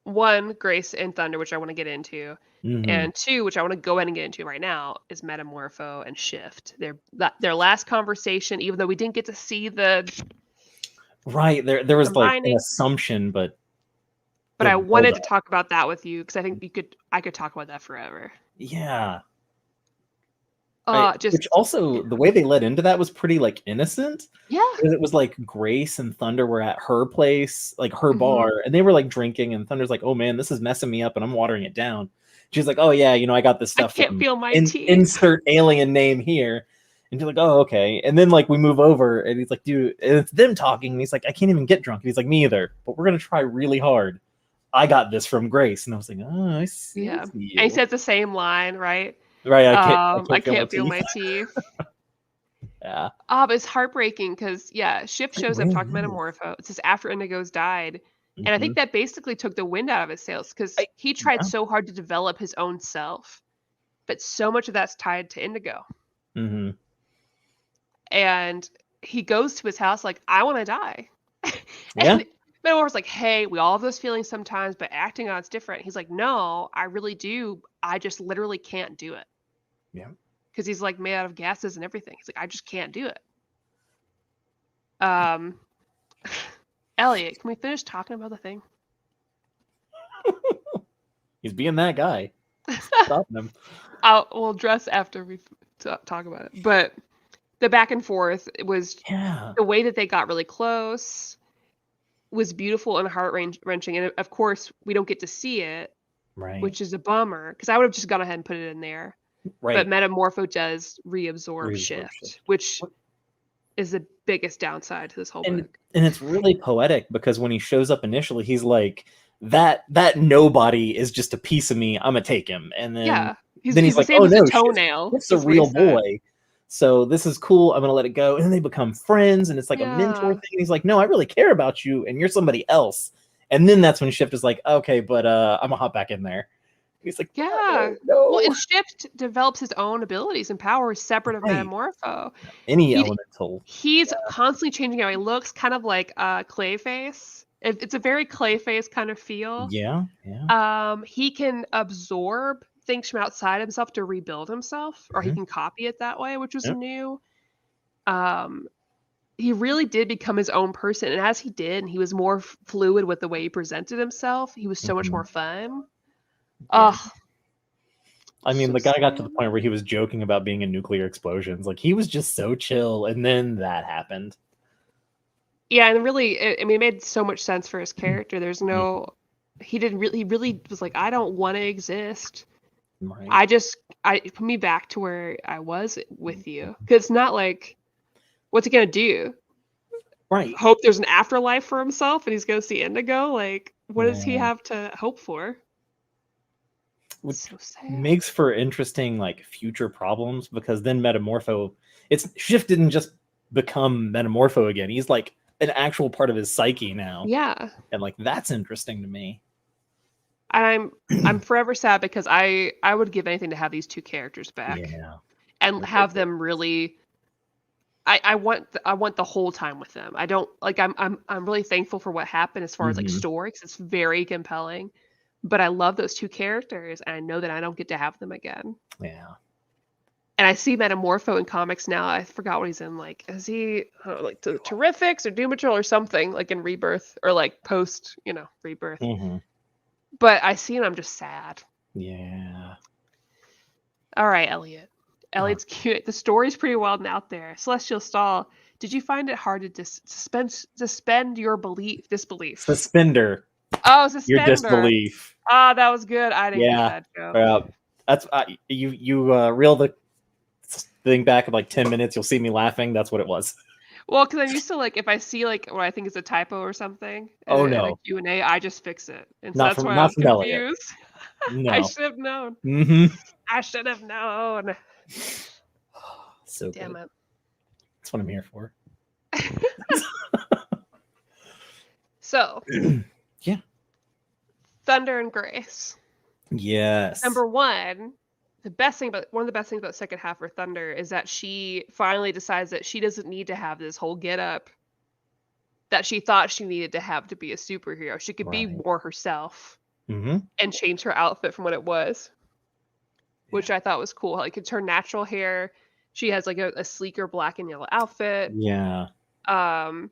one, Grace and Thunder, which I want to get into, and 2, which I want to go ahead and get into right now, is Metamorpho and Shift. Their last conversation, even though we didn't get to see the right there was like an assumption, but I wanted to talk about that with you because I think I could talk about that forever. Yeah. Just which also the way they led into that was pretty like innocent. Yeah. Because it was like Grace and Thunder were at her place, like her bar, and they were like drinking, and Thunder's like, oh man, this is messing me up and I'm watering it down. She's like, oh yeah, I got this stuff. I can't feel my teeth. Insert alien name here. And she's like, oh, okay. And then like we move over and he's like, dude, and it's them talking, and he's like, I can't even get drunk. And he's like, me either, but we're gonna try really hard. I got this from Grace. And I was like, oh, I see. Yeah. And he says the same line, right? Right, I can't feel my teeth. Yeah. But it's heartbreaking because Shift shows up talking Metamorpho. It says after Indigo's died, And I think that basically took the wind out of his sails because he tried so hard to develop his own self, but so much of that's tied to Indigo. Mm-hmm. And he goes to his house like, I want to die. Yeah. And Metamorpho's like, hey, we all have those feelings sometimes, but acting on it's different. He's like, no, I really do. I just literally can't do it. Yeah. Because he's like made out of gases and everything. He's like, I just can't do it. Elliot, can we finish talking about the thing? He's being that guy. Stopping him. We'll address after we talk about it. But the back and forth was the way that they got really close was beautiful and heart-wrenching. And of course, we don't get to see it, right? Which is a bummer because I would have just gone ahead and put it in there. Right. But Metamorpho does reabsorb shift, which is the biggest downside to this whole book. And it's really poetic because when he shows up initially, he's like, that nobody is just a piece of me. I'm gonna take him, and then he's like, oh no, toenail. It's a real boy. So this is cool. I'm gonna let it go, and then they become friends, and it's like a mentor thing. And he's like, no, I really care about you, and you're somebody else. And then that's when Shift is like, okay, but I'm gonna hop back in there. He's like, no. Well, and Shift develops his own abilities and powers separate of Metamorpho. Any elemental. He's constantly changing how he looks, kind of like Clayface. It's a very Clayface kind of feel. Yeah. He can absorb things from outside himself to rebuild himself, or he can copy it that way, which was new. He really did become his own person, and as he did, and he was more fluid with the way he presented himself, he was so much more fun. I mean, the guy got to the point where he was joking about being in nuclear explosions. Like, he was just so chill, and then that happened. Yeah, and really, it made so much sense for his character. There's no, he really was like, I don't want to exist. Right. I put me back to where I was with you, because it's not like, what's he gonna do? Right. Hope there's an afterlife for himself, and he's gonna see Indigo. Like, what does he have to hope for? Which so makes for interesting like future problems, because then Metamorpho, Shift didn't just become Metamorpho again. He's like an actual part of his psyche now. Yeah. And like that's interesting to me. And I'm forever sad because I would give anything to have these two characters back. Yeah. And have them really I want the whole time with them. I don't like I'm really thankful for what happened as far as like story, because it's very compelling. But I love those two characters, and I know that I don't get to have them again. Yeah. And I see Metamorpho in comics now. I forgot what he's in. Like, is he like the Terrifics or Doom Patrol or something, like in Rebirth or like post, Rebirth. But I see, and I'm just sad. Yeah. All right, Elliot. Elliot's cute. The story's pretty wild and out there. Celestial Stall. Did you find it hard to suspend your disbelief? Suspender. Oh, suspender. Your disbelief. Oh, that was good. I didn't get that joke. That's you reel the thing back in like 10 minutes. You'll see me laughing. That's what it was. Well, because I'm used to like if I see like what I think is a typo or something. In a Q&A, I just fix it, and so that's why I'm confused. No. I should have known. I should have known. So damn it. That's what I'm here for. So. Yeah. Thunder and Grace. Yes. Number one, one of the best things about the second half for Thunder is that she finally decides that she doesn't need to have this whole get up that she thought she needed to have to be a superhero. She could be more herself and change her outfit from what it was, which I thought was cool. Like, it's her natural hair. She has like a sleeker black and yellow outfit. Yeah. I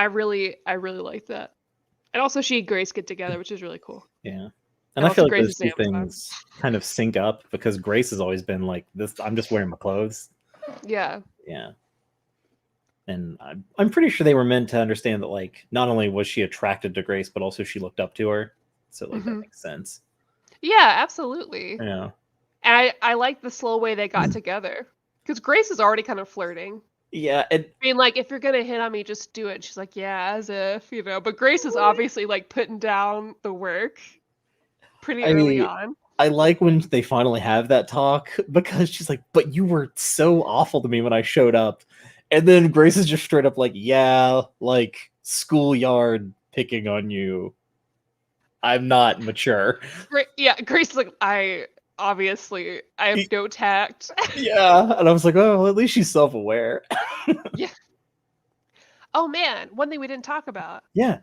really like that. And also she and Grace get together, which is really cool. Yeah. And I feel like those two things kind of sync up, because Grace has always been like this. I'm just wearing my clothes. Yeah. Yeah. And I'm pretty sure they were meant to understand that, like, not only was she attracted to Grace, but also she looked up to her. So like that makes sense. Yeah, absolutely. Yeah. And I like the slow way they got together, because Grace is already kind of flirting. Yeah, I mean, like, if you're gonna hit on me, just do it. And she's like, yeah, as if, But Grace is obviously like putting down the work pretty early on. I like when they finally have that talk, because she's like, but you were so awful to me when I showed up. And then Grace is just straight up like, yeah, like schoolyard picking on you. I'm not mature. Yeah, Grace is like, I have no tact. Yeah, and I was like, oh, well, at least she's self-aware. Yeah. Oh man, one thing we didn't talk about, Yeah.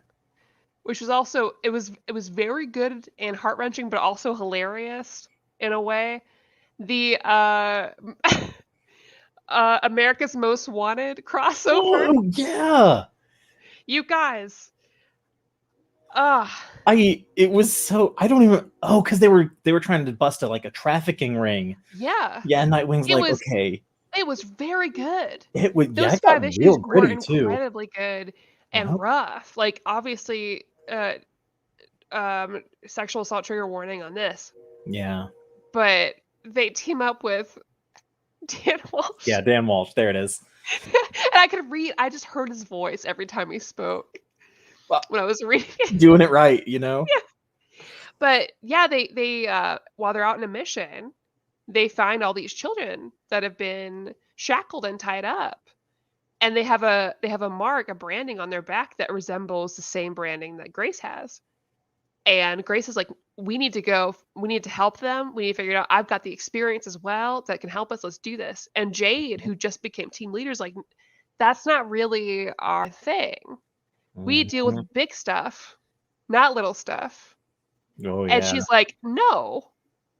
which was also it was very good and heart-wrenching, but also hilarious in a way. The America's Most Wanted crossover. Oh, yeah. You guys. It was so I don't even because they were trying to bust a trafficking ring. Yeah. Yeah, Nightwing's It like, was okay. it was very good. It was Those it got 5 issues real were gritty too. incredibly good and Uh-huh. rough. Like obviously sexual assault trigger warning on this. Yeah. But they team up with Dan Walsh. Yeah, Dan Walsh. There it is. And I just heard his voice every time he spoke when I was reading it. Doing it right, you know? Yeah. But yeah, they while they're out on a mission, they find all these children that have been shackled and tied up. And they have a mark, a branding on their back that resembles the same branding that Grace has. And Grace is like, we need to help them. We need to figure it out. I've got the experience as well that can help us. Let's do this. And Jade, who just became team leader, is like, that's not really our thing. We deal with big stuff, not little stuff. Oh, yeah. And she's like, no.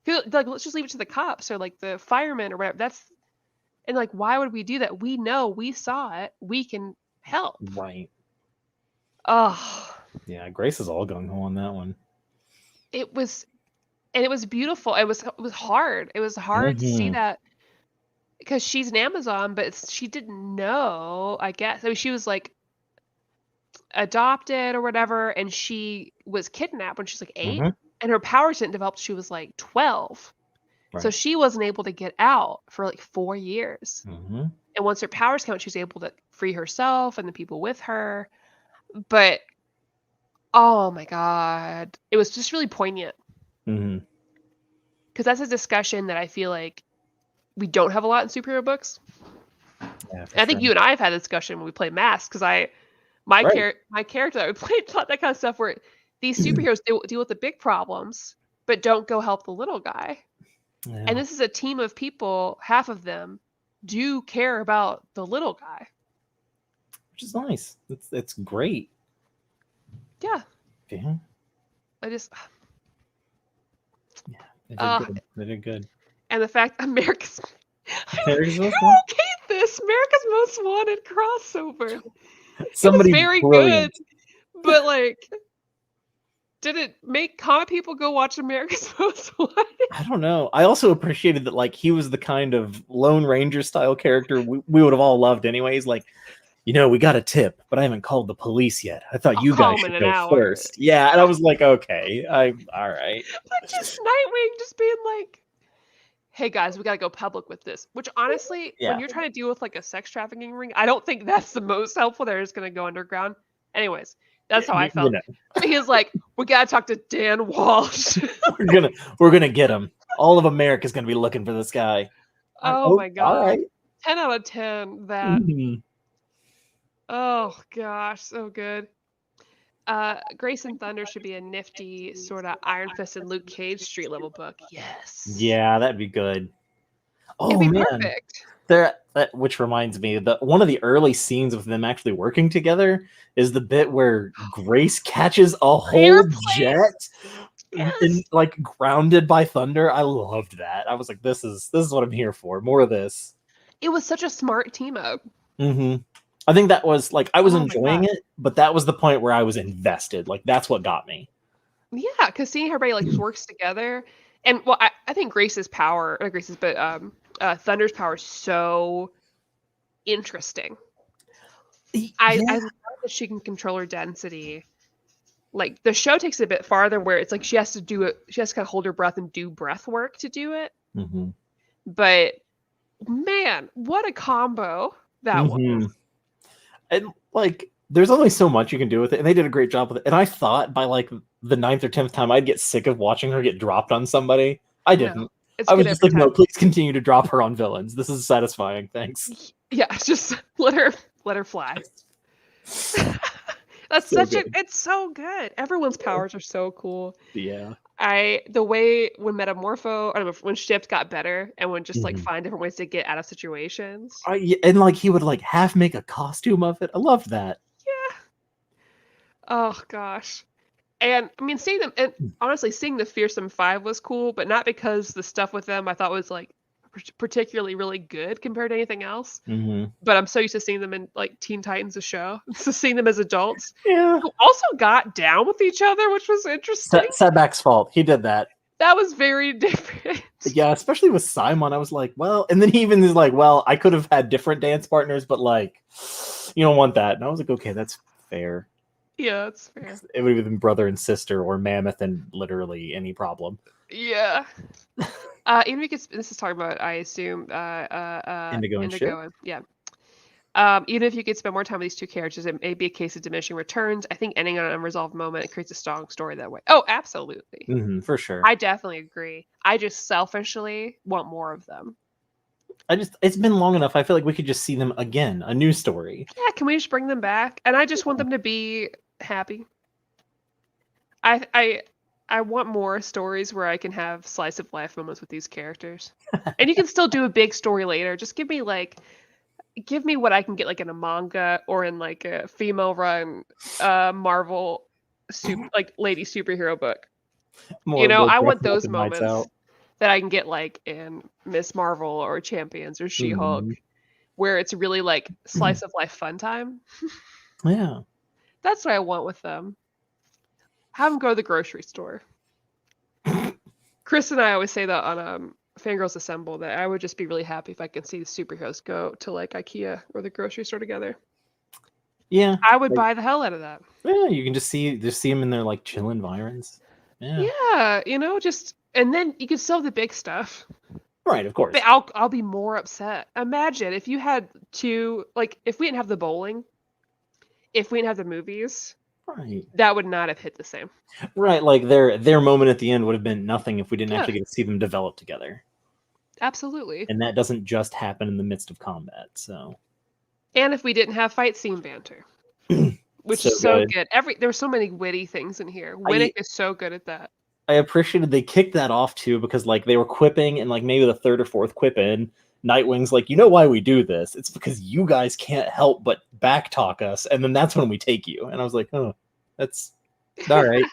Like, let's just leave it to the cops or like the firemen or whatever. And like, why would we do that? We know, we saw it. We can help. Right. Oh. Yeah, Grace is all gung-ho on that one. It was beautiful. It was hard. It was hard to see that because she's an Amazon, but she didn't know, I guess. I mean, she was like adopted or whatever, and she was kidnapped when she was like 8, and her powers didn't develop till she was like 12. Right. So she wasn't able to get out for like 4 years. And once her powers came out, she was able to free herself and the people with her. But oh my God, it was just really poignant. Because that's a discussion that I feel like we don't have a lot in superhero books. Yeah, and I think you and I have had a discussion when we play Mask, because my character that we played taught that kind of stuff where these superheroes deal with the big problems, but don't go help the little guy. Yeah. And this is a team of people, half of them do care about the little guy. Which is nice. It's great. Yeah. Yeah. They did good. And the fact America's Most Wanted crossover. Somebody it was very brilliant. Good, but like, did it make comic people go watch America's Most Wanted? I don't know. I also appreciated that like he was the kind of Lone Ranger style character we would have all loved anyways. Like, you know, we got a tip, but I haven't called the police yet. I thought you guys should go first. Yeah, and I was like, okay, all right. But just Nightwing just being like, hey guys, we gotta go public with this. Which honestly, when you're trying to deal with like a sex trafficking ring, I don't think that's the most helpful. They're just gonna go underground. Anyways, that's how I felt. You know. He was like, we gotta talk to Dan Walsh. we're gonna get him. All of America's gonna be looking for this guy. Oh my God. All right. 10 out of 10. That. Oh gosh, so good. Grace and Thunder should be a nifty sort of Iron Fist and Luke Cage street level book. Yes. Yeah, that'd be good. Oh It'd be man, perfect. That which reminds me, one of the early scenes of them actually working together is the bit where Grace catches a whole jet and like grounded by thunder. I loved that. I was like, this is what I'm here for. More of this. It was such a smart team up. I think that was like I was enjoying it, but that was the point where I was invested. Like that's what got me. Yeah, because seeing everybody like works together, and well, I think Grace's power, not Grace's, but Thunder's power is so interesting. I love that she can control her density. Like the show takes it a bit farther, where it's like she has to do it. She has to kind of hold her breath and do breath work to do it. But man, what a combo that was. And like, there's only so much you can do with it, and they did a great job with it. And I thought by like the 9th or 10th time, I'd get sick of watching her get dropped on somebody. I didn't. No, I was just like, no, please continue to drop her on villains. This is satisfying. Thanks. Yeah, just let her fly. That's So such a good. it's so good. Everyone's powers are so cool. Yeah. The way when Metamorpho, I don't know, when ships got better and would just like Mhm. find different ways to get out of situations. Yeah, and like he would like half make a costume of it. I loved that. Yeah. Oh gosh. And I mean, seeing them, and honestly, seeing the Fearsome Five was cool, but not because the stuff with them I thought was like particularly really good compared to anything else. Hmm. But I'm so used to seeing them in like Teen Titans, the show, so seeing them as adults Yeah. who also got down with each other, which was interesting. Setback's fault. He did that. That was very different. Yeah, especially with Simon, I was like, well, and then he even is like, well, I could have had different dance partners, but like, you don't want that. And I was like, okay, that's fair. Yeah, that's fair. It would have been brother and sister or mammoth and literally any problem. Yeah. Even if it's, this is talking about, I assume, Indigo and shit. Indigo. Yeah. Even if you could spend more time with these two characters, it may be a case of diminishing returns. I think ending on an unresolved moment creates a strong story that way. Oh, absolutely. For sure. I definitely agree. I just selfishly want more of them. It's been long enough. I feel like we could just see them again, a new story. Yeah, can we just bring them back? And I just want them to be happy. I want more stories where I can have slice of life moments with these characters. And you can still do a big story later. Just give me what I can get like in a manga or in like a female run Marvel like lady superhero book. More I like want dressing up those in Lights moments Out. that I can get like in Miss Marvel or Champions or She-Hulk, where it's really like slice of life fun time. Yeah. That's what I want with them. Have them go to the grocery store. Chris and I always say that on Fangirls Assemble that I would just be really happy if I could see the superheroes go to like IKEA or the grocery store together. Yeah. I would like, buy the hell out of that. Yeah, you can just see them in their like chill environs. Yeah. Yeah, just and then you can sell the big stuff. Right, of course. But I'll be more upset. Imagine if you had two, like if we didn't have the bowling, if we didn't have the movies, Right. that would not have hit the same. Right, like their moment at the end would have been nothing if we didn't Yeah. actually get to see them develop together. Absolutely. And that doesn't just happen in the midst of combat, so. And if we didn't have fight scene banter, which So is so good. good. There were so many witty things in here. Winick is so good at that. I appreciated they kicked that off too because like they were quipping and like maybe the third or fourth quip in, Nightwing's like, you know why we do this? It's because you guys can't help but backtalk us, and then that's when we take you. And I was like, oh, that's all right.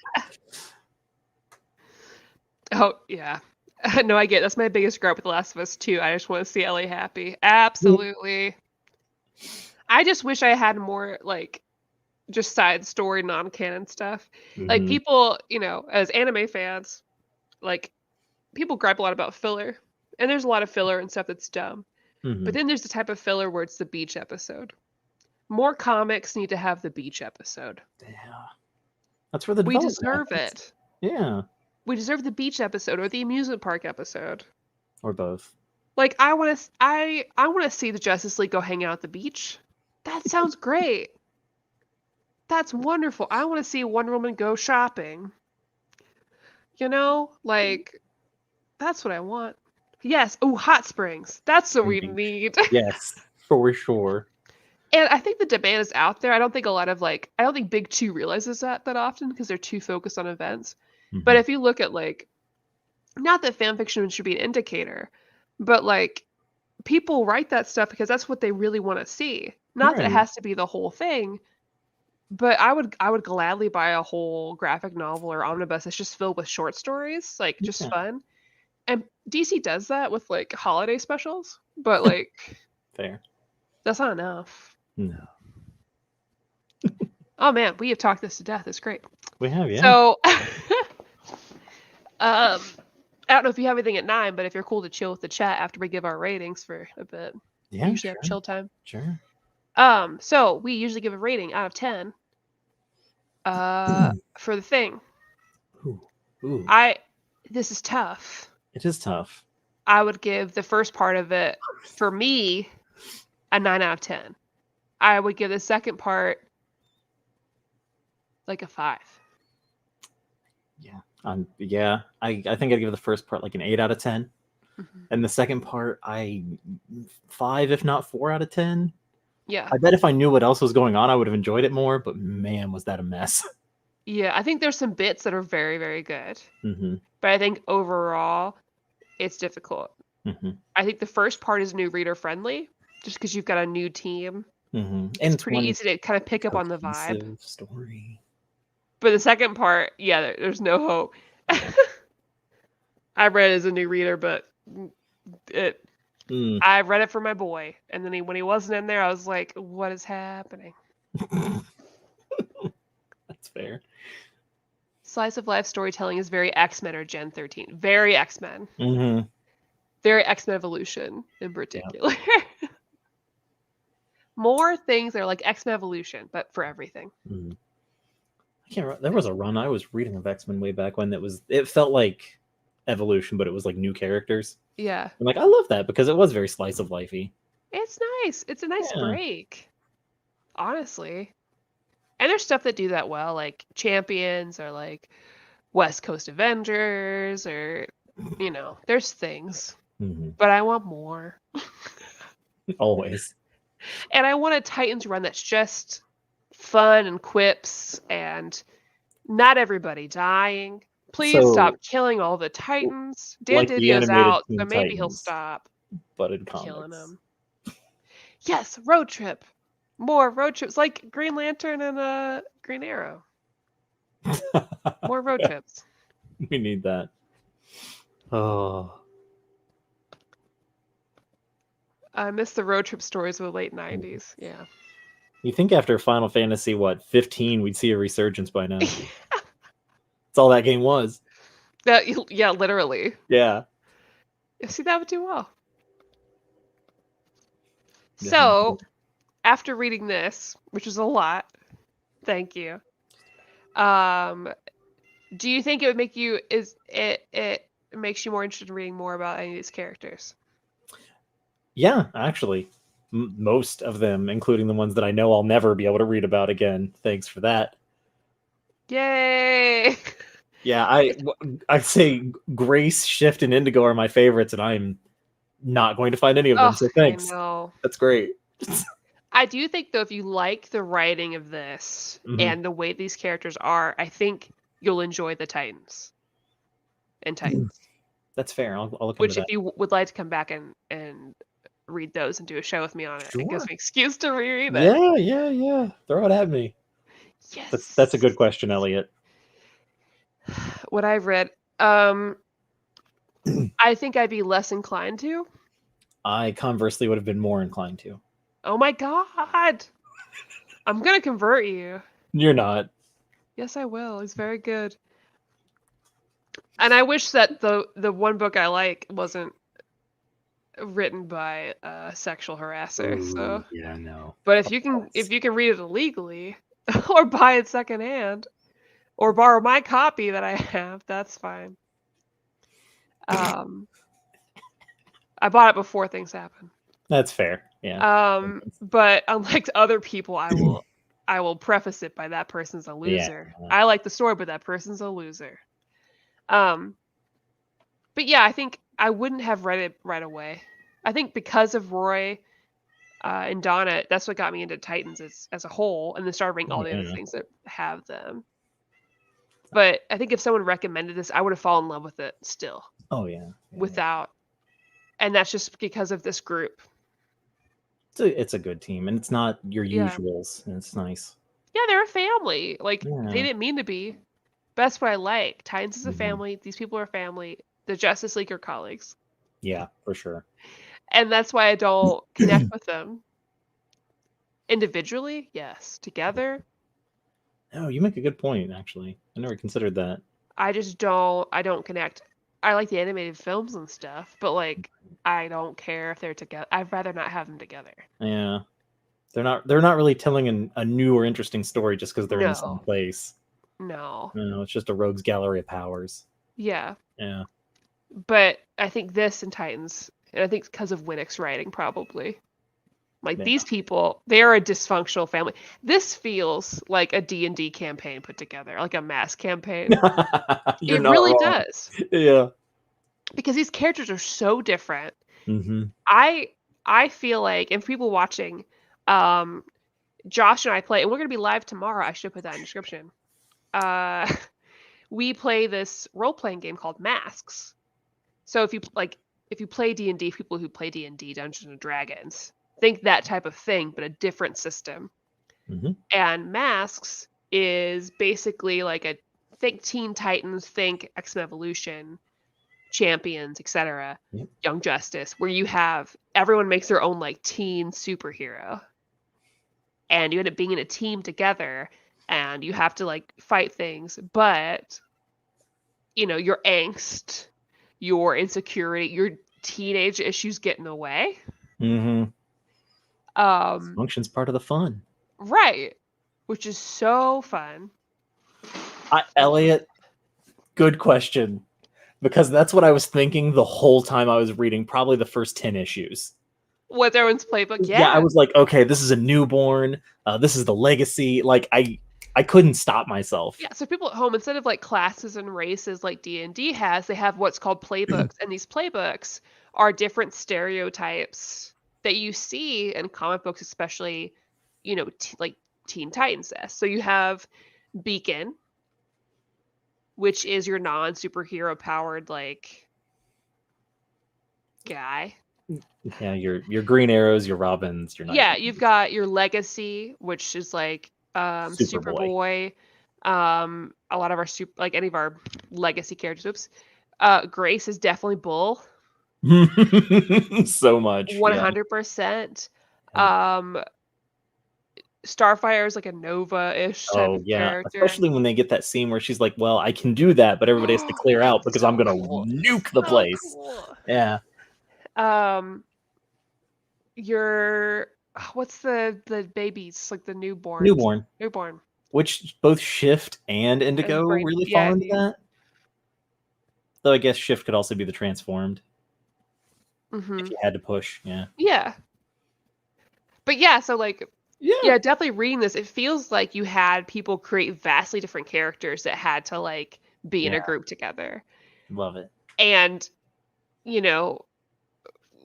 Oh yeah. No, I get it. That's my biggest gripe with The Last of Us 2. I just want to see Ellie happy. Absolutely. I just wish I had more like just side story non-canon stuff. Like people, as anime fans, like people gripe a lot about filler. And there's a lot of filler and stuff that's dumb. But then there's the type of filler where it's the beach episode. More comics need to have the beach episode. Yeah. That's where the we deserve it. Yeah. We deserve the beach episode or the amusement park episode. Or both. Like I want to see the Justice League go hang out at the beach. That sounds great. That's wonderful. I want to see Wonder Woman go shopping. Like that's what I want. Yes. Oh, hot springs. That's what we need. Yes, for sure. And I think the demand is out there. I don't think a lot of I don't think Big Two realizes that often because they're too focused on events. But if you look at not that fan fiction should be an indicator, but people write that stuff because that's what they really want to see. Not that it has to be the whole thing, but I would gladly buy a whole graphic novel or omnibus that's just filled with short stories, just fun. And DC does that with holiday specials, but fair. That's not enough. No. Oh man, we have talked this to death. It's great. We have, yeah. So I don't know if you have anything at 9, but if you're cool to chill with the chat after we give our ratings for a bit. Yeah, we usually have chill time. Sure. So we usually give a rating out of 10 for The Thing. Ooh. This is tough. It is tough. I would give the first part of it, for me, a 9 out of 10. I would give the second part a 5. Yeah. I think I'd give the first part an 8 out of 10. And the second part, 5, if not 4 out of 10. Yeah. I bet if I knew what else was going on, I would have enjoyed it more. But man, was that a mess. Yeah, I think there's some bits that are very, very good. Mm-hmm. But I think overall, it's difficult. Mm-hmm. I think the first part is new reader friendly, just because you've got a new team. Mm-hmm. It's And it's pretty one easy to kind of pick up on the vibe. cohesive story. But the second part, yeah, there's no hope. I read it as a new reader, but it I read it for my boy, and then when he wasn't in there, I was like, "What is happening?" That's fair. Slice of life storytelling is very X-Men or Gen 13. Very X-Men. Mm-hmm. Very X-Men Evolution in particular. Yep. More things that are like X-Men Evolution, but for everything. Mm-hmm. I can't remember. There was a run I was reading of X-Men way back when it felt like Evolution, but it was like new characters. Yeah. I'm like, I love that because it was very slice of lifey. It's nice. It's a nice break. Honestly. And there's stuff that do that well, like Champions or like West Coast Avengers or there's things. Mm-hmm. But I want more. Always. And I want a Titans run that's just fun and quips and not everybody dying. Please stop killing all the Titans. Dan like the Didio's animated out, so Teen maybe he'll Titans, stop but in killing comics. them. Yes, road trip. More road trips, like Green Lantern and Green Arrow. More road trips. We need that. Oh. I miss the road trip stories of the late 90s. Yeah. You think after Final Fantasy, 15, we'd see a resurgence by now. That's all that game was. Yeah, literally. Yeah. See, that would do well. So, after reading this, which is a lot, thank you. Do you think it would make you it makes you more interested in reading more about any of these characters? Yeah, actually, most of them, including the ones that I know I'll never be able to read about again. Thanks for that. Yay! Yeah, I'd say Grace, Shift, and Indigo are my favorites, and I'm not going to find any of them. So thanks. I know. That's great. I do think though, if you like the writing of this and the way these characters are, I think you'll enjoy the Titans and Titans. That's fair. I'll look Which, into if you would like to come back and read those and do a show with me on it, Sure. it gives me an excuse to reread it. Yeah. Throw it at me. Yes. That's a good question, Elliot. What I've read, I think I'd be less inclined to. I conversely would have been more inclined to. Oh my god! I'm gonna convert you. You're not. Yes, I will. He's very good. And I wish that the one book I like wasn't written by a sexual harasser. So yeah, no. But if you can read it illegally, or buy it secondhand, or borrow my copy that I have, that's fine. I bought it before things happened. That's fair. Yeah. But unlike other people, I will preface it by that person's a loser. Yeah. I like the story, but that person's a loser. But yeah, I think I wouldn't have read it right away. I think because of Roy and Donna, that's what got me into Titans as a whole, and then started reading all the other things that have them. But I think if someone recommended this, I would have fallen in love with it still. Oh yeah. And that's just because of this group. It's a good team, and it's not your usuals, and it's nice. Yeah, they're a family. Like, they didn't mean to be. That's what I like. Titans is a family. These people are family. The Justice League are colleagues. Yeah, for sure. And that's why I don't connect with them. Individually, yes. Together. No, you make a good point, actually. I never considered that. I don't connect. I like the animated films and stuff, but like, I don't care if they're together. I'd rather not have them together. Yeah. They're not really telling a new or interesting story just because they're in the same place. No, it's just a rogues gallery of powers. Yeah. Yeah. But I think this and Titans, and I think because of Winick's writing, probably. Like, these people, they're a dysfunctional family. This feels like a D&D campaign put together, like a mass campaign. It really does. Yeah. Because these characters are so different. Mm-hmm. I feel like, and people watching, Josh and I play, and we're going to be live tomorrow. I should put that in the description. We play this role-playing game called Masks. So if you play D&D, people who play D&D, Dungeons and Dragons, think that type of thing, but a different system. Mm-hmm. And Masks is basically like think Teen Titans, think X-Men Evolution, Champions, etc. Yep. Young Justice, where you have everyone makes their own like teen superhero, and you end up being in a team together, and you have to like fight things, but your angst, your insecurity, your teenage issues get in the way. Mm-hmm. Function's part of the fun, right? Which is so fun. Elliot, good question, because that's what I was thinking the whole time I was reading probably the first 10 issues. What everyone's playbook? Yeah, I was like, okay, this is a newborn. This is the legacy. Like, I couldn't stop myself. Yeah, so people at home, instead of like classes and races like D&D has, they have what's called playbooks, and these playbooks are different stereotypes that you see in comic books, especially, like Teen Titans. So you have Beacon, which is your non-superhero powered like guy. Yeah, your Green Arrows, your Robins, your Night. Yeah, you've got your Legacy, which is like Superboy. A lot of our any of our legacy characters. Oops. Grace is definitely Bull. So much. 100%. Starfire is like a Nova-ish type of character. Especially when they get that scene where she's like, well, I can do that, but everybody has to clear out because I'm gonna nuke the place. Cool. Yeah. What's the babies, like the newborn, which both Shift and Indigo really fall into that, though I guess Shift could also be the transformed, if you had to push. But so like definitely reading this, it feels like you had people create vastly different characters that had to like be in a group together. Love it. And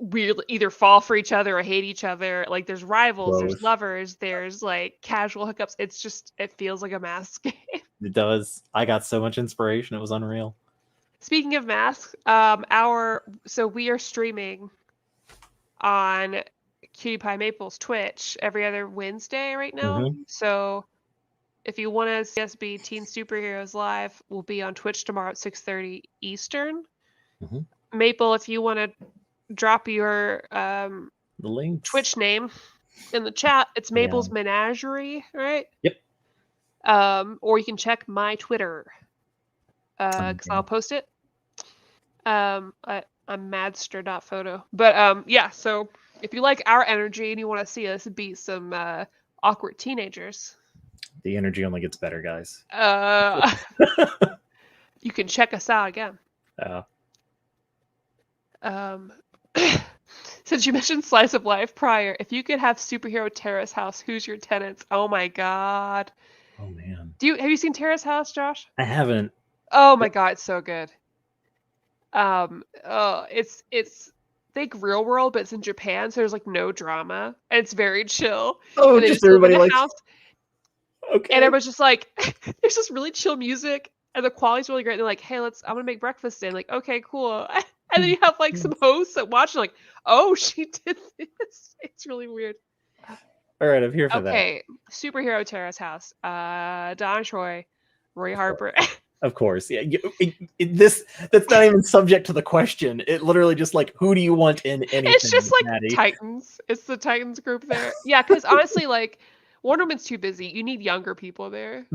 we either fall for each other or hate each other. Like there's rivals, there's lovers, there's like casual hookups. It feels like a Mask game. It does. I got so much inspiration. It was unreal. Speaking of Masks, so we are streaming on Cutie Pie Maple's Twitch every other Wednesday right now. So if you want to see us be Teen Superheroes Live, we'll be on Twitch tomorrow at 6:30 Eastern. Maple, if you want to drop your the links. Twitch name in the chat, it's Maple's Menagerie, right? Yep. Or you can check my Twitter, because I'll post it. I'm madster.photo. But so if you like our energy and you want to see us beat some awkward teenagers, the energy only gets better, guys. You can check us out again. Since you mentioned Slice of Life prior, if you could have superhero Terrace House, who's your tenants? Oh my god. Oh man. Have you seen Terrace House, Josh? I haven't. Oh my god, it's so good. It's think Real World, but it's in Japan, so there's like no drama, and it's very chill. Oh, just everybody likes. Okay. And everyone's just like, there's this really chill music, and the quality's really great. And they're like, hey, I'm gonna make breakfast today. Like, okay, cool. And then you have like some hosts that watch, like, oh, she did this. It's really weird. All right, I'm here for that. Okay, superhero Terrace House. Don Troy, Roy Harper. Of course, yeah. That's not even subject to the question. It literally just like, who do you want in anything? It's just like Maddie? Titans. It's the Titans group there. Yeah, because honestly, like Wonder Woman's too busy. You need younger people there.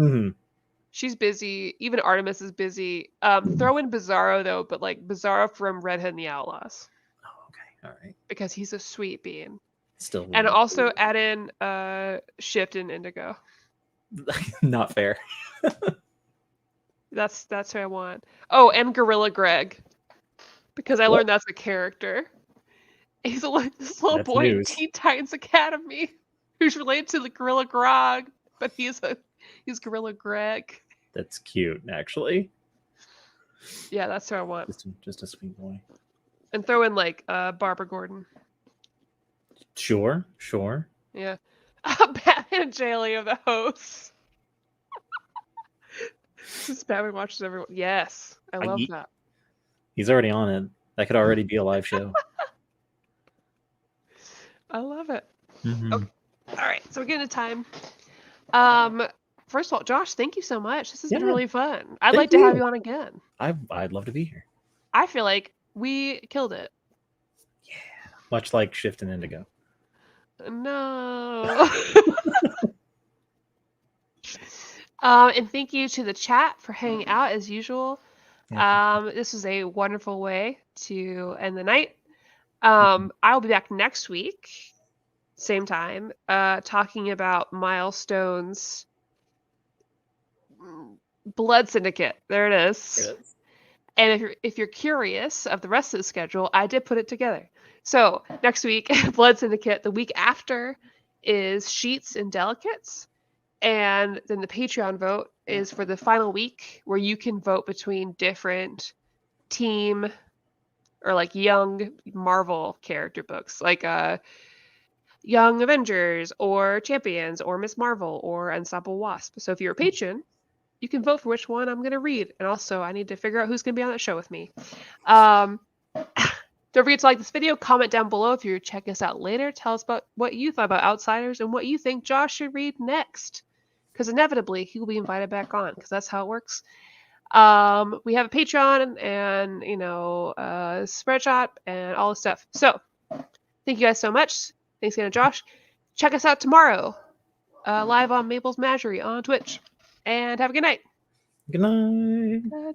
She's busy. Even Artemis is busy. Throw in Bizarro though, but like Bizarro from Red Hood and the Outlaws. Oh, okay, all right. Because he's a sweet being. Still. And also add in Shift and Indigo. Not fair. That's who I want. Oh, and Gorilla Greg, because I learned that's a character. He's this little boy in Teen Titans Academy who's related to the Gorilla Grog, but he's Gorilla Greg. That's cute, actually. Yeah, that's who I want. Just a sweet boy. And throw in like Barbara Gordon. Sure. Yeah. Batman and Jaylee of the hosts. This Batman watches everyone. Yes, I love that. He's already on it. That could already be a live show. I love it. Mm-hmm. Okay. All right, so we're getting to time. First of all, Josh, thank you so much. This has been really fun. I'd like to have you on again. I'd love to be here. I feel like we killed it. Yeah, much like Shift and Indigo. No. And thank you to the chat for hanging out as usual. This was a wonderful way to end the night. I'll be back next week, same time, talking about Milestone's Blood Syndicate. There it is. And if you're curious of the rest of the schedule, I did put it together. So next week, Blood Syndicate. The week after is Sheets and Delicates. And then the Patreon vote is for the final week, where you can vote between different team or like young Marvel character books, like Young Avengers or Champions or Miss Marvel or Unstoppable Wasp. So if you're a patron, you can vote for which one I'm going to read. And also, I need to figure out who's going to be on that show with me. Don't forget to like this video, comment down below if you check us out later. Tell us about what you thought about Outsiders and what you think Josh should read next. Because inevitably, he will be invited back on, because that's how it works. We have a Patreon and, Spreadshot and all this stuff. So, thank you guys so much. Thanks again to Josh. Check us out tomorrow, live on Maple's Menagerie on Twitch. And have a good night. Good night.